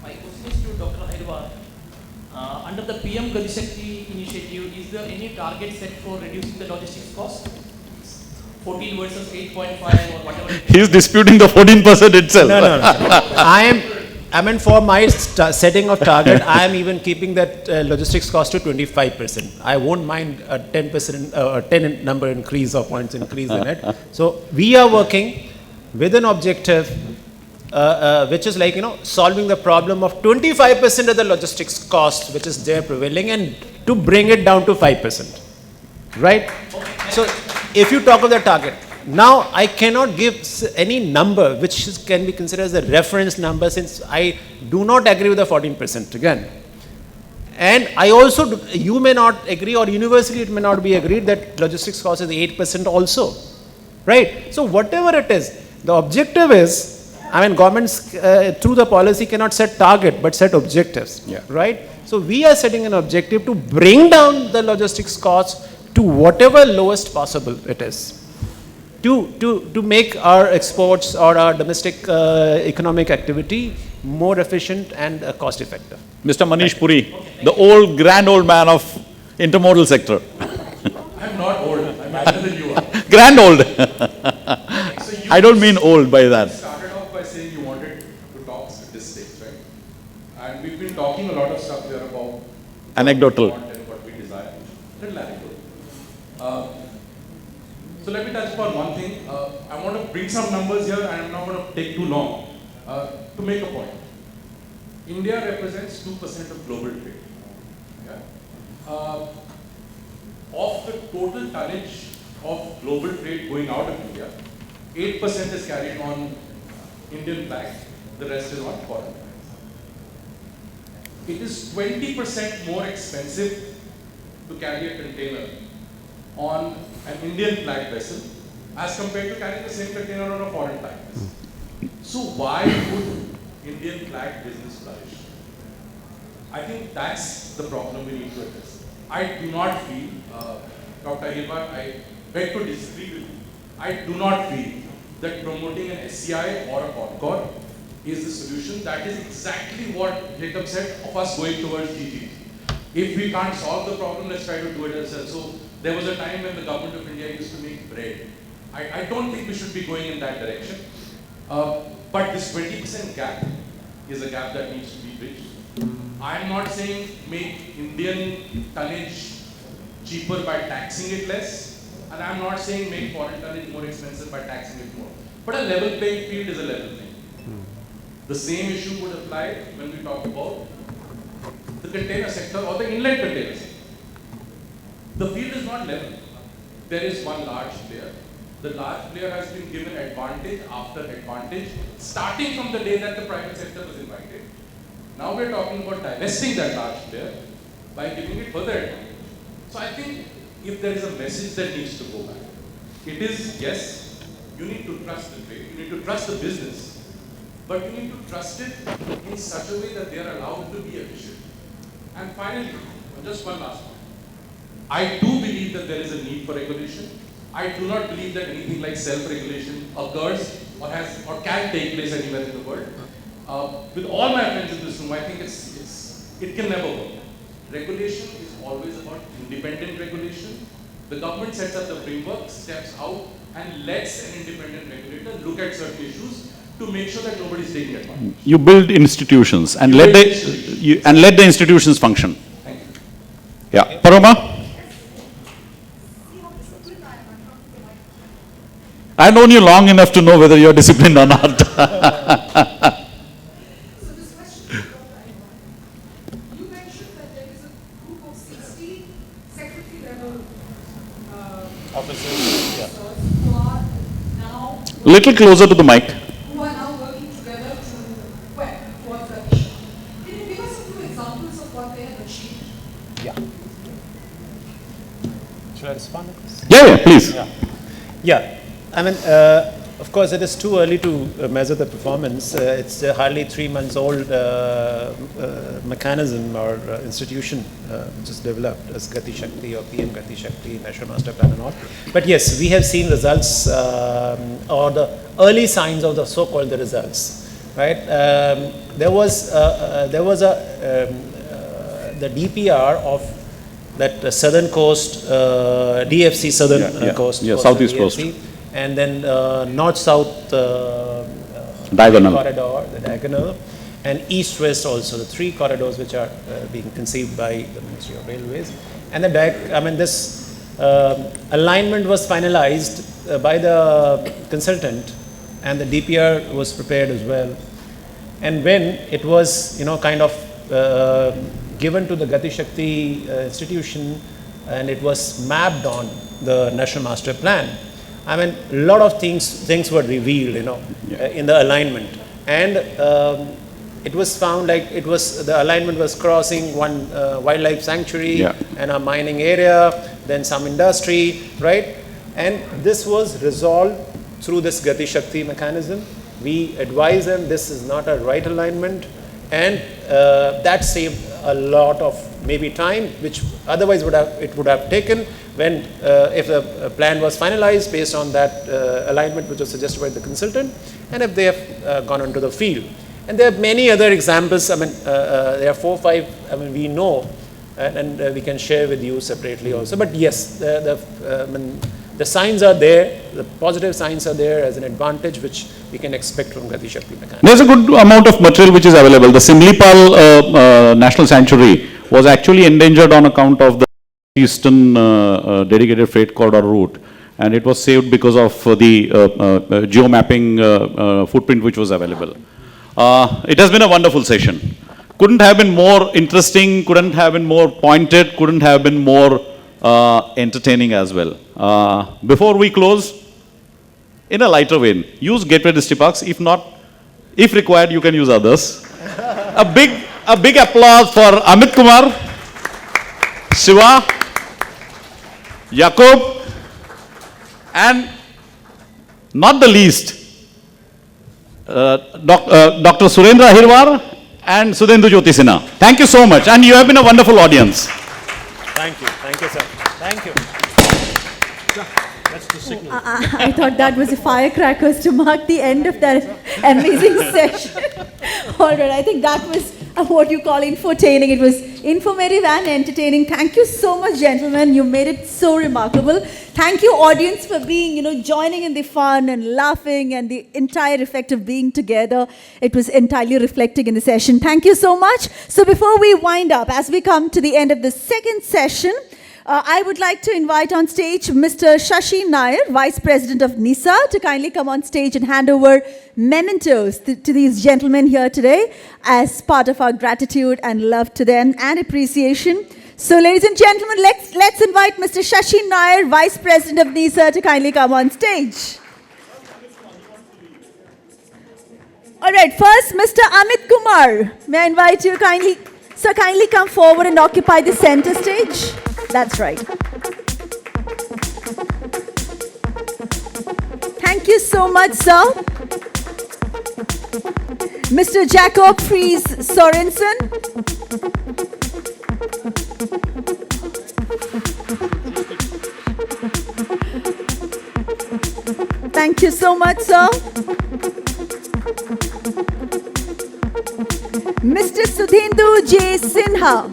My question is to Dr. Hairwar. Under the PM Gati Shakti initiative, is there any target set for reducing the logistics cost? 14 versus 8.5 or whatever it is. He is disputing the 14% itself. No. I mean, for my setting of target, I am even keeping that logistics cost to 25%. I won't mind a 10% or 10 number increase or points increase in it. So we are working with an objective, which is like, solving the problem of 25% of the logistics cost, which is there prevailing, and to bring it down to 5%. Right? So if you talk of the target, now I cannot give any number which can be considered as a reference number, since I do not agree with the 14% again. And I also, you may not agree, or universally it may not be agreed that logistics cost is 8% also. Right? So whatever it is, the objective is, governments through the policy cannot set target but set objectives. Yeah. Right? So we are setting an objective to bring down the logistics cost to whatever lowest possible it is, to make our exports or our domestic economic activity more efficient and cost effective. Mr. Manish Puri, the grand old man of intermodal sector. I'm not old, I'm younger than you are. Grand old. So I don't mean old by that. You started off by saying you wanted to talk statistics, right? And we've been talking a lot of stuff here about Anecdotal. what we want and what we desire. Little anecdotal. So let me touch upon one thing. I want to bring some numbers here, and I'm not going to take too long to make a point. India represents 2% of global trade. Yeah? Of the total tonnage of global trade going out of India, 8% is carried on Indian flag, the rest is on foreign flags. It is 20% more expensive to carry a container on an Indian flag vessel as compared to carrying the same container on a foreign flag vessel. So why would Indian flag business flourish? I think that's the problem we need to address. I do not feel, Dr. Hairwar, I beg to disagree with you. I do not feel that promoting an SCI or a Concord is the solution. That is exactly what Jacob said of us going towards GT. If we can't solve the problem, let's try to do it ourselves. So there was a time when the government of India used to make bread. I don't think we should be going in that direction. But this 20% gap is a gap that needs to be bridged. I'm not saying make Indian tonnage cheaper by taxing it less, and I'm not saying make foreign tonnage more expensive by taxing it more. But a level playing field is a level thing. The same issue would apply when we talk about the container sector or the inland container sector. The field is not level. There is one large player. The large player has been given advantage after advantage, starting from the day that the private sector was invited. Now we're talking about divesting that large player by giving it further advantage. So I think if there is a message that needs to go back, it is, yes, you need to trust the trade, you need to trust the business, but you need to trust it in such a way that they are allowed to be efficient. And finally, just one last point. I do believe that there is a need for regulation. I do not believe that anything like self-regulation occurs or can take place anywhere in the world. With all my friends in this room, I think it can never work. regulation is always about independent regulation. The government sets up the framework, steps out, and lets an independent regulator look at certain issues to make sure that nobody is taking advantage. You build institutions and let the institutions function. Thank you. Yeah, Paroma. I've known you long enough to know whether you're disciplined or not. So this question is you mentioned that there is a group of 60 secretary level officers who are now Little closer to the mic. working together to work towards that issue. Can you give us a few examples of what they have achieved? Yeah. Should I respond to this? Yeah, please. Yeah. I mean, of course, it is too early to measure the performance. It's hardly 3 months old mechanism or institution which is developed as Gati Shakti or PM Gati Shakti, National Master Plan and all. But yes, we have seen results or the early signs of the so-called the results, right? There was the DPR of that southern coast, DFC southern coast. Yeah, southeast coast. And then north-south Diagonal. corridor, the diagonal, and east-west also, the 3 corridors which are being conceived by the Ministry of Railways. And this alignment was finalized by the consultant, and the DPR was prepared as well. And when it was, kind of given to the Gati Shakti institution, and it was mapped on the National Master Plan, I mean, a lot of things were revealed, in the alignment, and it was found like the alignment was crossing one wildlife sanctuary and a mining area, then some industry, right? And this was resolved through this Gati Shakti mechanism. We advise them this is not a right alignment, and that saved a lot of maybe time, which otherwise would have taken when if the plan was finalized based on that alignment which was suggested by the consultant, and if they have gone onto the field. And there are many other examples. I mean, there are 4 or 5. I mean, we know, and we can share with you separately also. But yes, the signs are there. The positive signs are there as an advantage which we can expect from Gati Shakti mechanism. There's a good amount of material which is available. The Simlipal National Sanctuary was actually endangered on account of the Eastern dedicated freight corridor route, and it was saved because of the geomapping footprint which was available. It has been a wonderful session. Couldn't have been more interesting, couldn't have been more pointed, couldn't have been more entertaining as well. Before we close, in a lighter vein, use Gateway District Parks. If required, you can use others. A big applause for Amit Kumar, Shiva, Jacob, and not the least, Dr. Surendra Ahirwar and Sudhendu Jyoti Sinha. Thank you so much, and you have been a wonderful audience. Thank you, sir. Thank you. That's the signal. I thought that was a firecrackers to mark the end of that amazing session. All right, I think that was what you call infotaining. It was informative and entertaining. Thank you so much, gentlemen. You made it so remarkable. Thank you, audience, for being, joining in the fun and laughing and the entire effect of being together. It was entirely reflecting in the session. Thank you so much. So before we wind up, as we come to the end of the second session, I would like to invite on stage Mr. Shashi Nair, Vice President of NISA, to kindly come on stage and hand over mementos to these gentlemen here today as part of our gratitude and love to them and appreciation. So, ladies and gentlemen, let's invite Mr. Shashi Nair, Vice President of NISA, to kindly come on stage. All right, first, Mr. Amit Kumar. May I invite you kindly, sir, kindly come forward and occupy the center stage. That's right. Thank you so much, sir. Mr. Jacob Fries Sorensen. Thank you so much, sir. Mr. Sudhendu J. Sinha.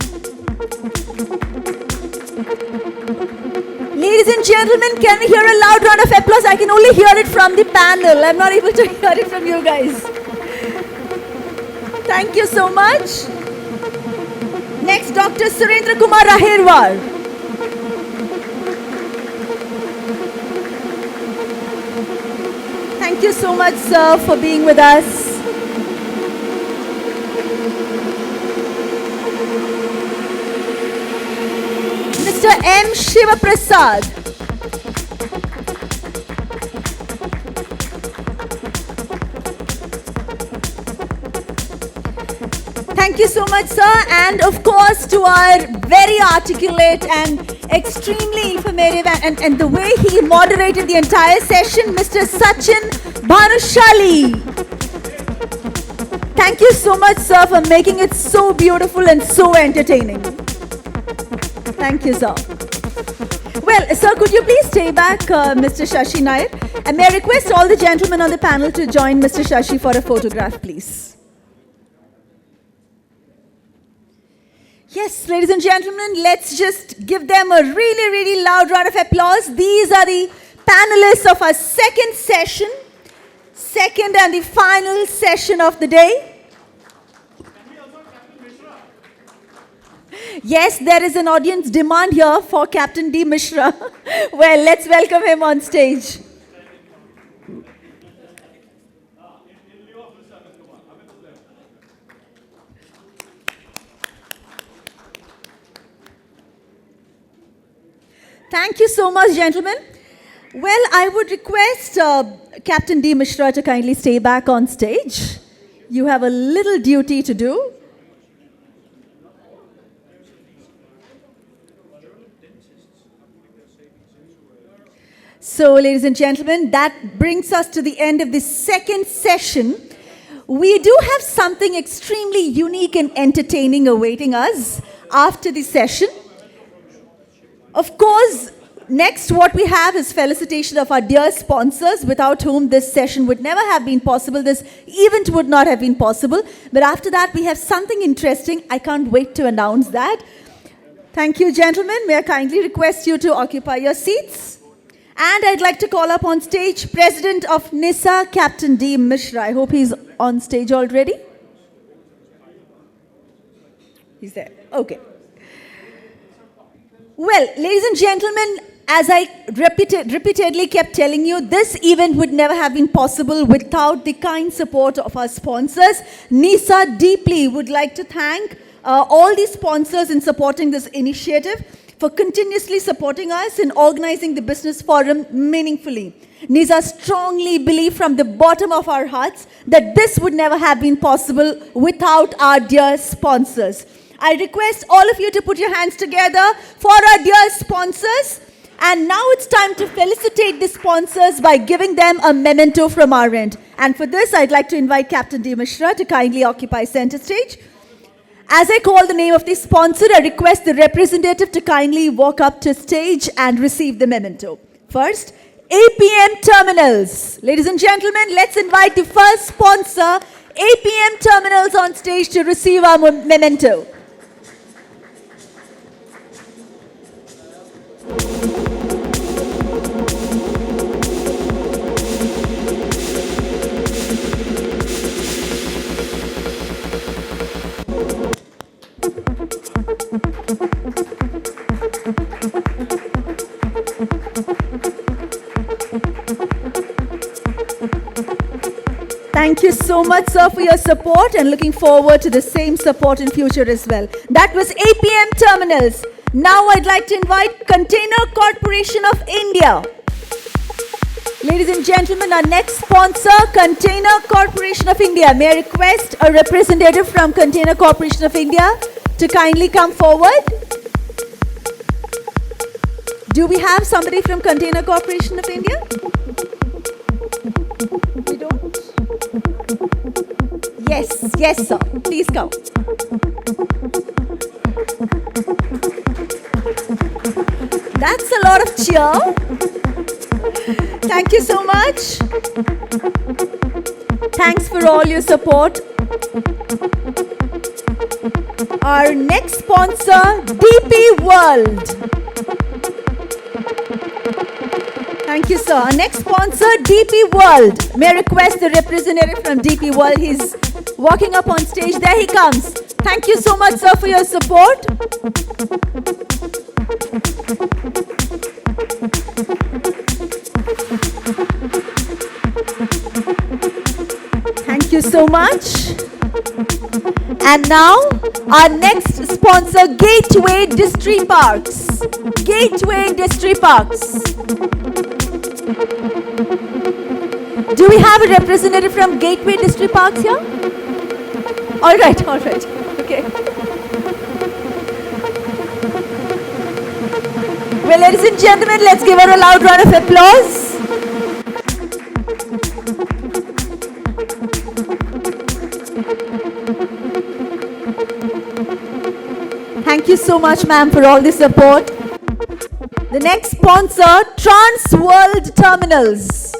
Ladies and gentlemen, can we hear a loud round of applause? I can only hear it from the panel. I'm not able to hear it from you guys. Thank you so much. Next, Dr. Surendra Kumar Ahirwar. Thank you so much, sir, for being with us. Mr. M. Shivaprasad. Thank you so much, sir. And of course, to our very articulate and extremely informative and the way he moderated the entire session, Mr. Sachin Bhanushali. Thank you so much, sir, for making it so beautiful and so entertaining. Thank you, sir. Well, sir, could you please stay back, Mr. Shashi Nair? And may I request all the gentlemen on the panel to join Mr. Shashi for a photograph, please. Yes, ladies and gentlemen, let's just give them a really, really loud round of applause. These are the panelists of our second session, second and the final session of the day. Yes, there is an audience demand here for Captain D. Mishra. Well, let's welcome him on stage. Thank you so much, gentlemen. Well, I would request Captain D. Mishra to kindly stay back on stage. You have a little duty to do. So, ladies and gentlemen, that brings us to the end of the second session. We do have something extremely unique and entertaining awaiting us after the session. Of course, next what we have is felicitation of our dear sponsors, without whom this session would never have been possible, this event would not have been possible. But after that, we have something interesting. I can't wait to announce that. Thank you, gentlemen. May I kindly request you to occupy your seats? And I'd like to call up on stage President of NISA, Captain D. Mishra. I hope he's on stage already. He's there. Okay. Well, ladies and gentlemen, as I repeatedly kept telling you, this event would never have been possible without the kind support of our sponsors. NISA deeply would like to thank all the sponsors in supporting this initiative, for continuously supporting us in organizing the business forum meaningfully. NISA strongly believe from the bottom of our hearts that this would never have been possible without our dear sponsors. I request all of you to put your hands together for our dear sponsors. And now it's time to felicitate the sponsors by giving them a memento from our end. And for this, I'd like to invite Captain D. Mishra to kindly occupy center stage. As I call the name of the sponsor, I request the representative to kindly walk up to stage and receive the memento. First, APM Terminals. Ladies and gentlemen, let's invite the first sponsor, APM Terminals, on stage to receive our memento. Thank you so much, sir, for your support, and looking forward to the same support in future as well. That was APM Terminals. Now I'd like to invite Container Corporation of India. Ladies and gentlemen, our next sponsor, Container Corporation of India. May I request a representative from Container Corporation of India to kindly come forward? Do we have somebody from Container Corporation of India? We don't? Yes, sir. Please come. That's a lot of cheer. Thank you so much. Thanks for all your support. Our next sponsor, DP World. Thank you, sir. Our next sponsor, DP World. May I request the representative from DP World? He's walking up on stage. There he comes. Thank you so much, sir, for your support. Thank you so much. And now, our next sponsor, Gateway Distillery Parks. Gateway Distillery Parks. Do we have a representative from Gateway Distillery Parks here? All right, okay. Well, ladies and gentlemen, let's give her a loud round of applause. Thank you so much, ma'am, for all the support. The next sponsor, Trans World Terminals.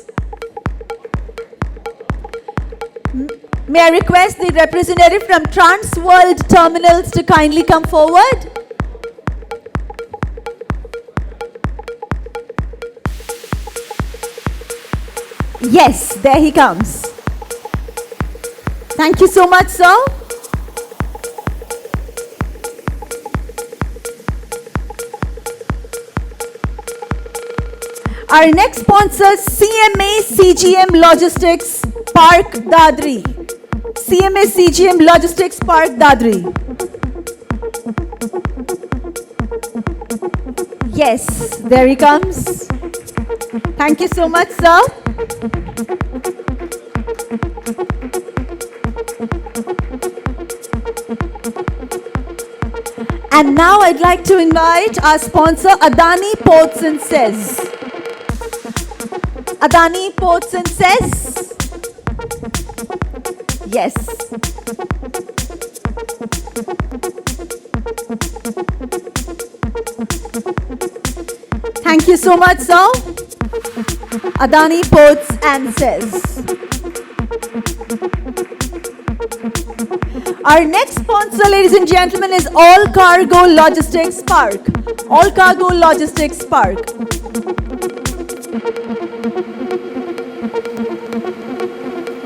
May I request the representative from Trans World Terminals to kindly come forward? Yes, there he comes. Thank you so much, sir. Our next sponsor, CMA CGM Logistics Park Dadri. CMA CGM Logistics Park Dadri. Yes, there he comes. Thank you so much, sir. And now I'd like to invite our sponsor, Adani Ports and Says. Adani Ports and Says. Yes. Thank you so much, sir. Adani Ports and Says. Our next sponsor, ladies and gentlemen, is All Cargo Logistics Park. All Cargo Logistics Park.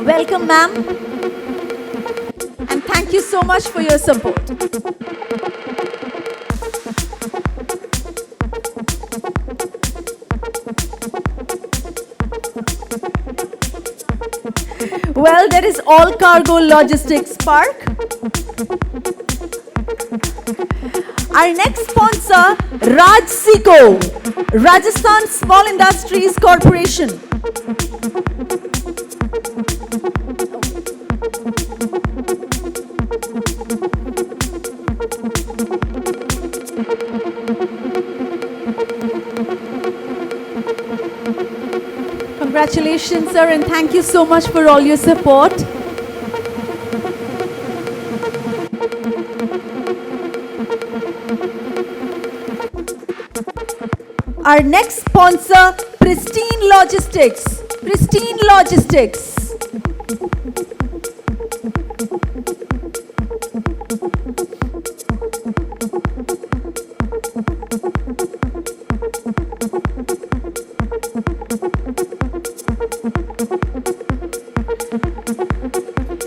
Welcome, ma'am. And thank you so much for your support. Well, there is All Cargo Logistics Park. Our next sponsor, Rajsico, Rajasthan Small Industries Corporation. Congratulations, sir, and thank you so much for all your support. Our next sponsor, Pristine Logistics. Pristine Logistics.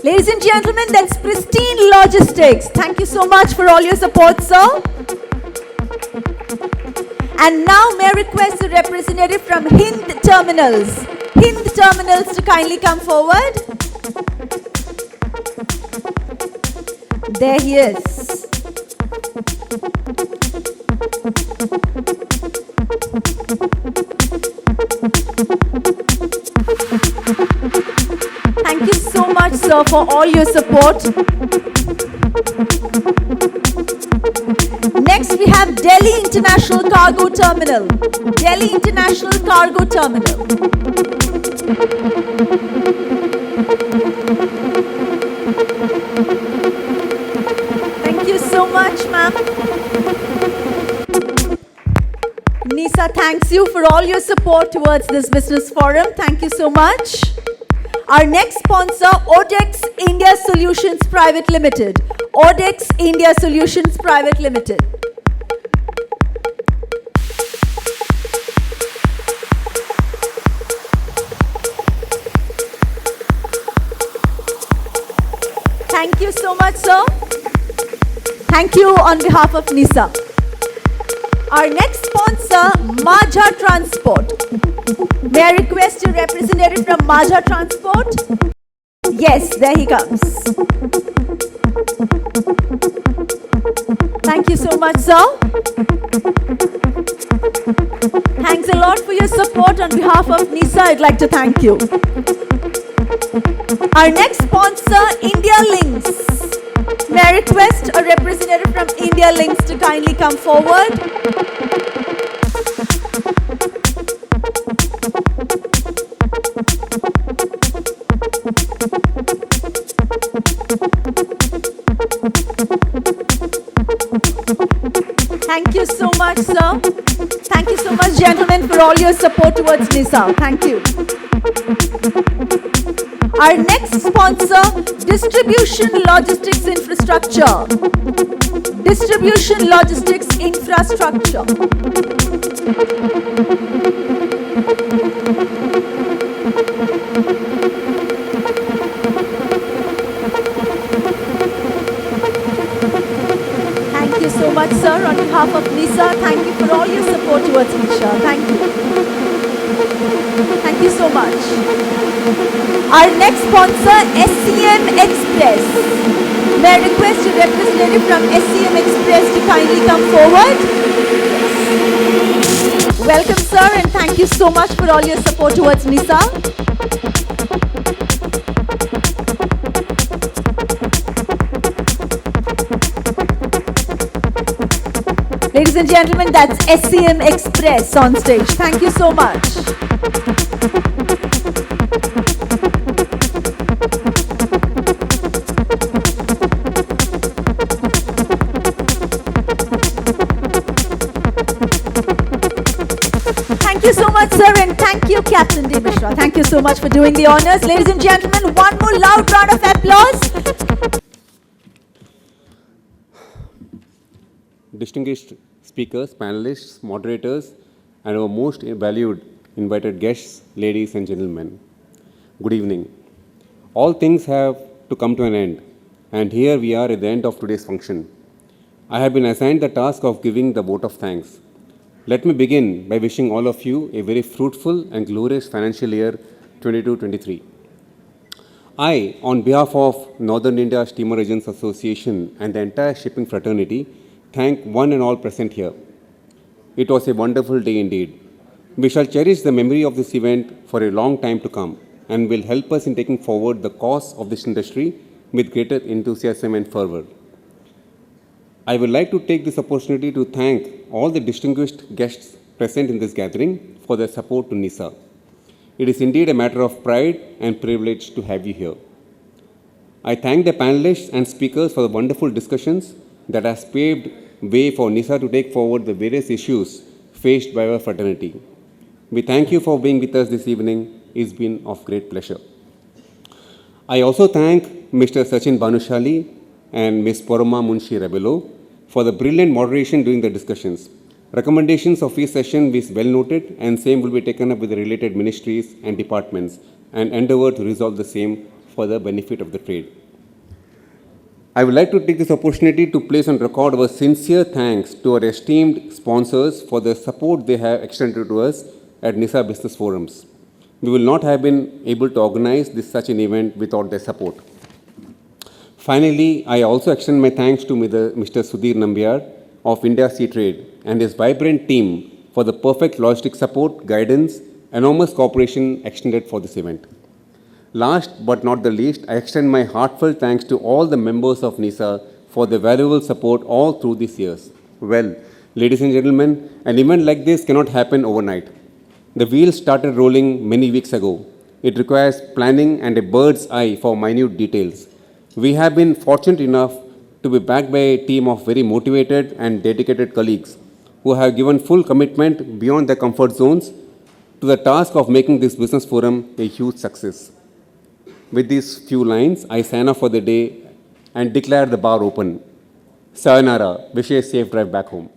Ladies and gentlemen, that's Pristine Logistics. Thank you so much for all your support, sir. And now may I request a representative from Hind Terminals. Hind Terminals to kindly come forward. There he is. Thank you so much, sir, for all your support. Next, we have Delhi International Cargo Terminal. Delhi International Cargo Terminal. Thank you so much, ma'am. NISA thanks you for all your support towards this business forum. Thank you so much. Our next sponsor, Odex India Solutions Private Limited. Odex India Solutions Private Limited. Thank you so much, sir. Thank you on behalf of NISA. Our next sponsor, Majha Transport. May I request a representative from Majha Transport? Yes, there he comes. Thank you so much, sir. Thanks a lot for your support. On behalf of NISA, I'd like to thank you. Our next sponsor, India Links. May I request a representative from India Links to kindly come forward? Thank you so much, sir. Thank you so much, gentlemen, for all your support towards NISA. Thank you. Our next sponsor, Distribution Logistics Infrastructure. Distribution Logistics Infrastructure. Thank you so much, sir. On behalf of NISA, thank you for all your support towards NISA. Thank you. Thank you so much. Our next sponsor, SCM Express. May I request a representative from SCM Express to kindly come forward? Welcome, sir, and thank you so much for all your support towards NISA. Ladies and gentlemen, that's SCM Express on stage. Thank you so much. Thank you so much, sir, and thank you, Captain D. Mishra. Thank you so much for doing the honors. Ladies and gentlemen, one more loud round of applause. Distinguished speakers, panelists, moderators, and our most valued invited guests, ladies and gentlemen. Good evening. All things have to come to an end, and here we are at the end of today's function. I have been assigned the task of giving the vote of thanks. Let me begin by wishing all of you a very fruitful and glorious financial year 22-23. I, on behalf of Northern India Steamer Agents Association and the entire shipping fraternity, thank one and all present here. It was a wonderful day indeed. We shall cherish the memory of this event for a long time to come and will help us in taking forward the cause of this industry with greater enthusiasm and fervor. I would like to take this opportunity to thank all the distinguished guests present in this gathering for their support to NISA. It is indeed a matter of pride and privilege to have you here. I thank the panelists and speakers for the wonderful discussions that has paved way for NISA to take forward the various issues faced by our fraternity. We thank you for being with us this evening. It's been of great pleasure. I also thank Mr. Sachin Banushali and Ms. Poroma Munshi Rebelo for the brilliant moderation during the discussions. Recommendations of each session is well noted, and same will be taken up with the related ministries and departments and endeavor to resolve the same for the benefit of the trade. I would like to take this opportunity to place on record our sincere thanks to our esteemed sponsors for the support they have extended to us at NISA Business Forums. We will not have been able to organize such an event without their support. Finally, I also extend my thanks to Mr. Sudhir Nambiar of India Sea Trade and his vibrant team for the perfect logistic support, guidance, enormous cooperation extended for this event. Last but not the least, I extend my heartfelt thanks to all the members of NISA for their valuable support all through these years. Well, ladies and gentlemen, an event like this cannot happen overnight. The wheels started rolling many weeks ago. It requires planning and a bird's eye for minute details. We have been fortunate enough to be backed by a team of very motivated and dedicated colleagues who have given full commitment beyond their comfort zones to the task of making this business forum a huge success. With these few lines, I sign off for the day and declare the bar open. Sayonara. Wish you a safe drive back home.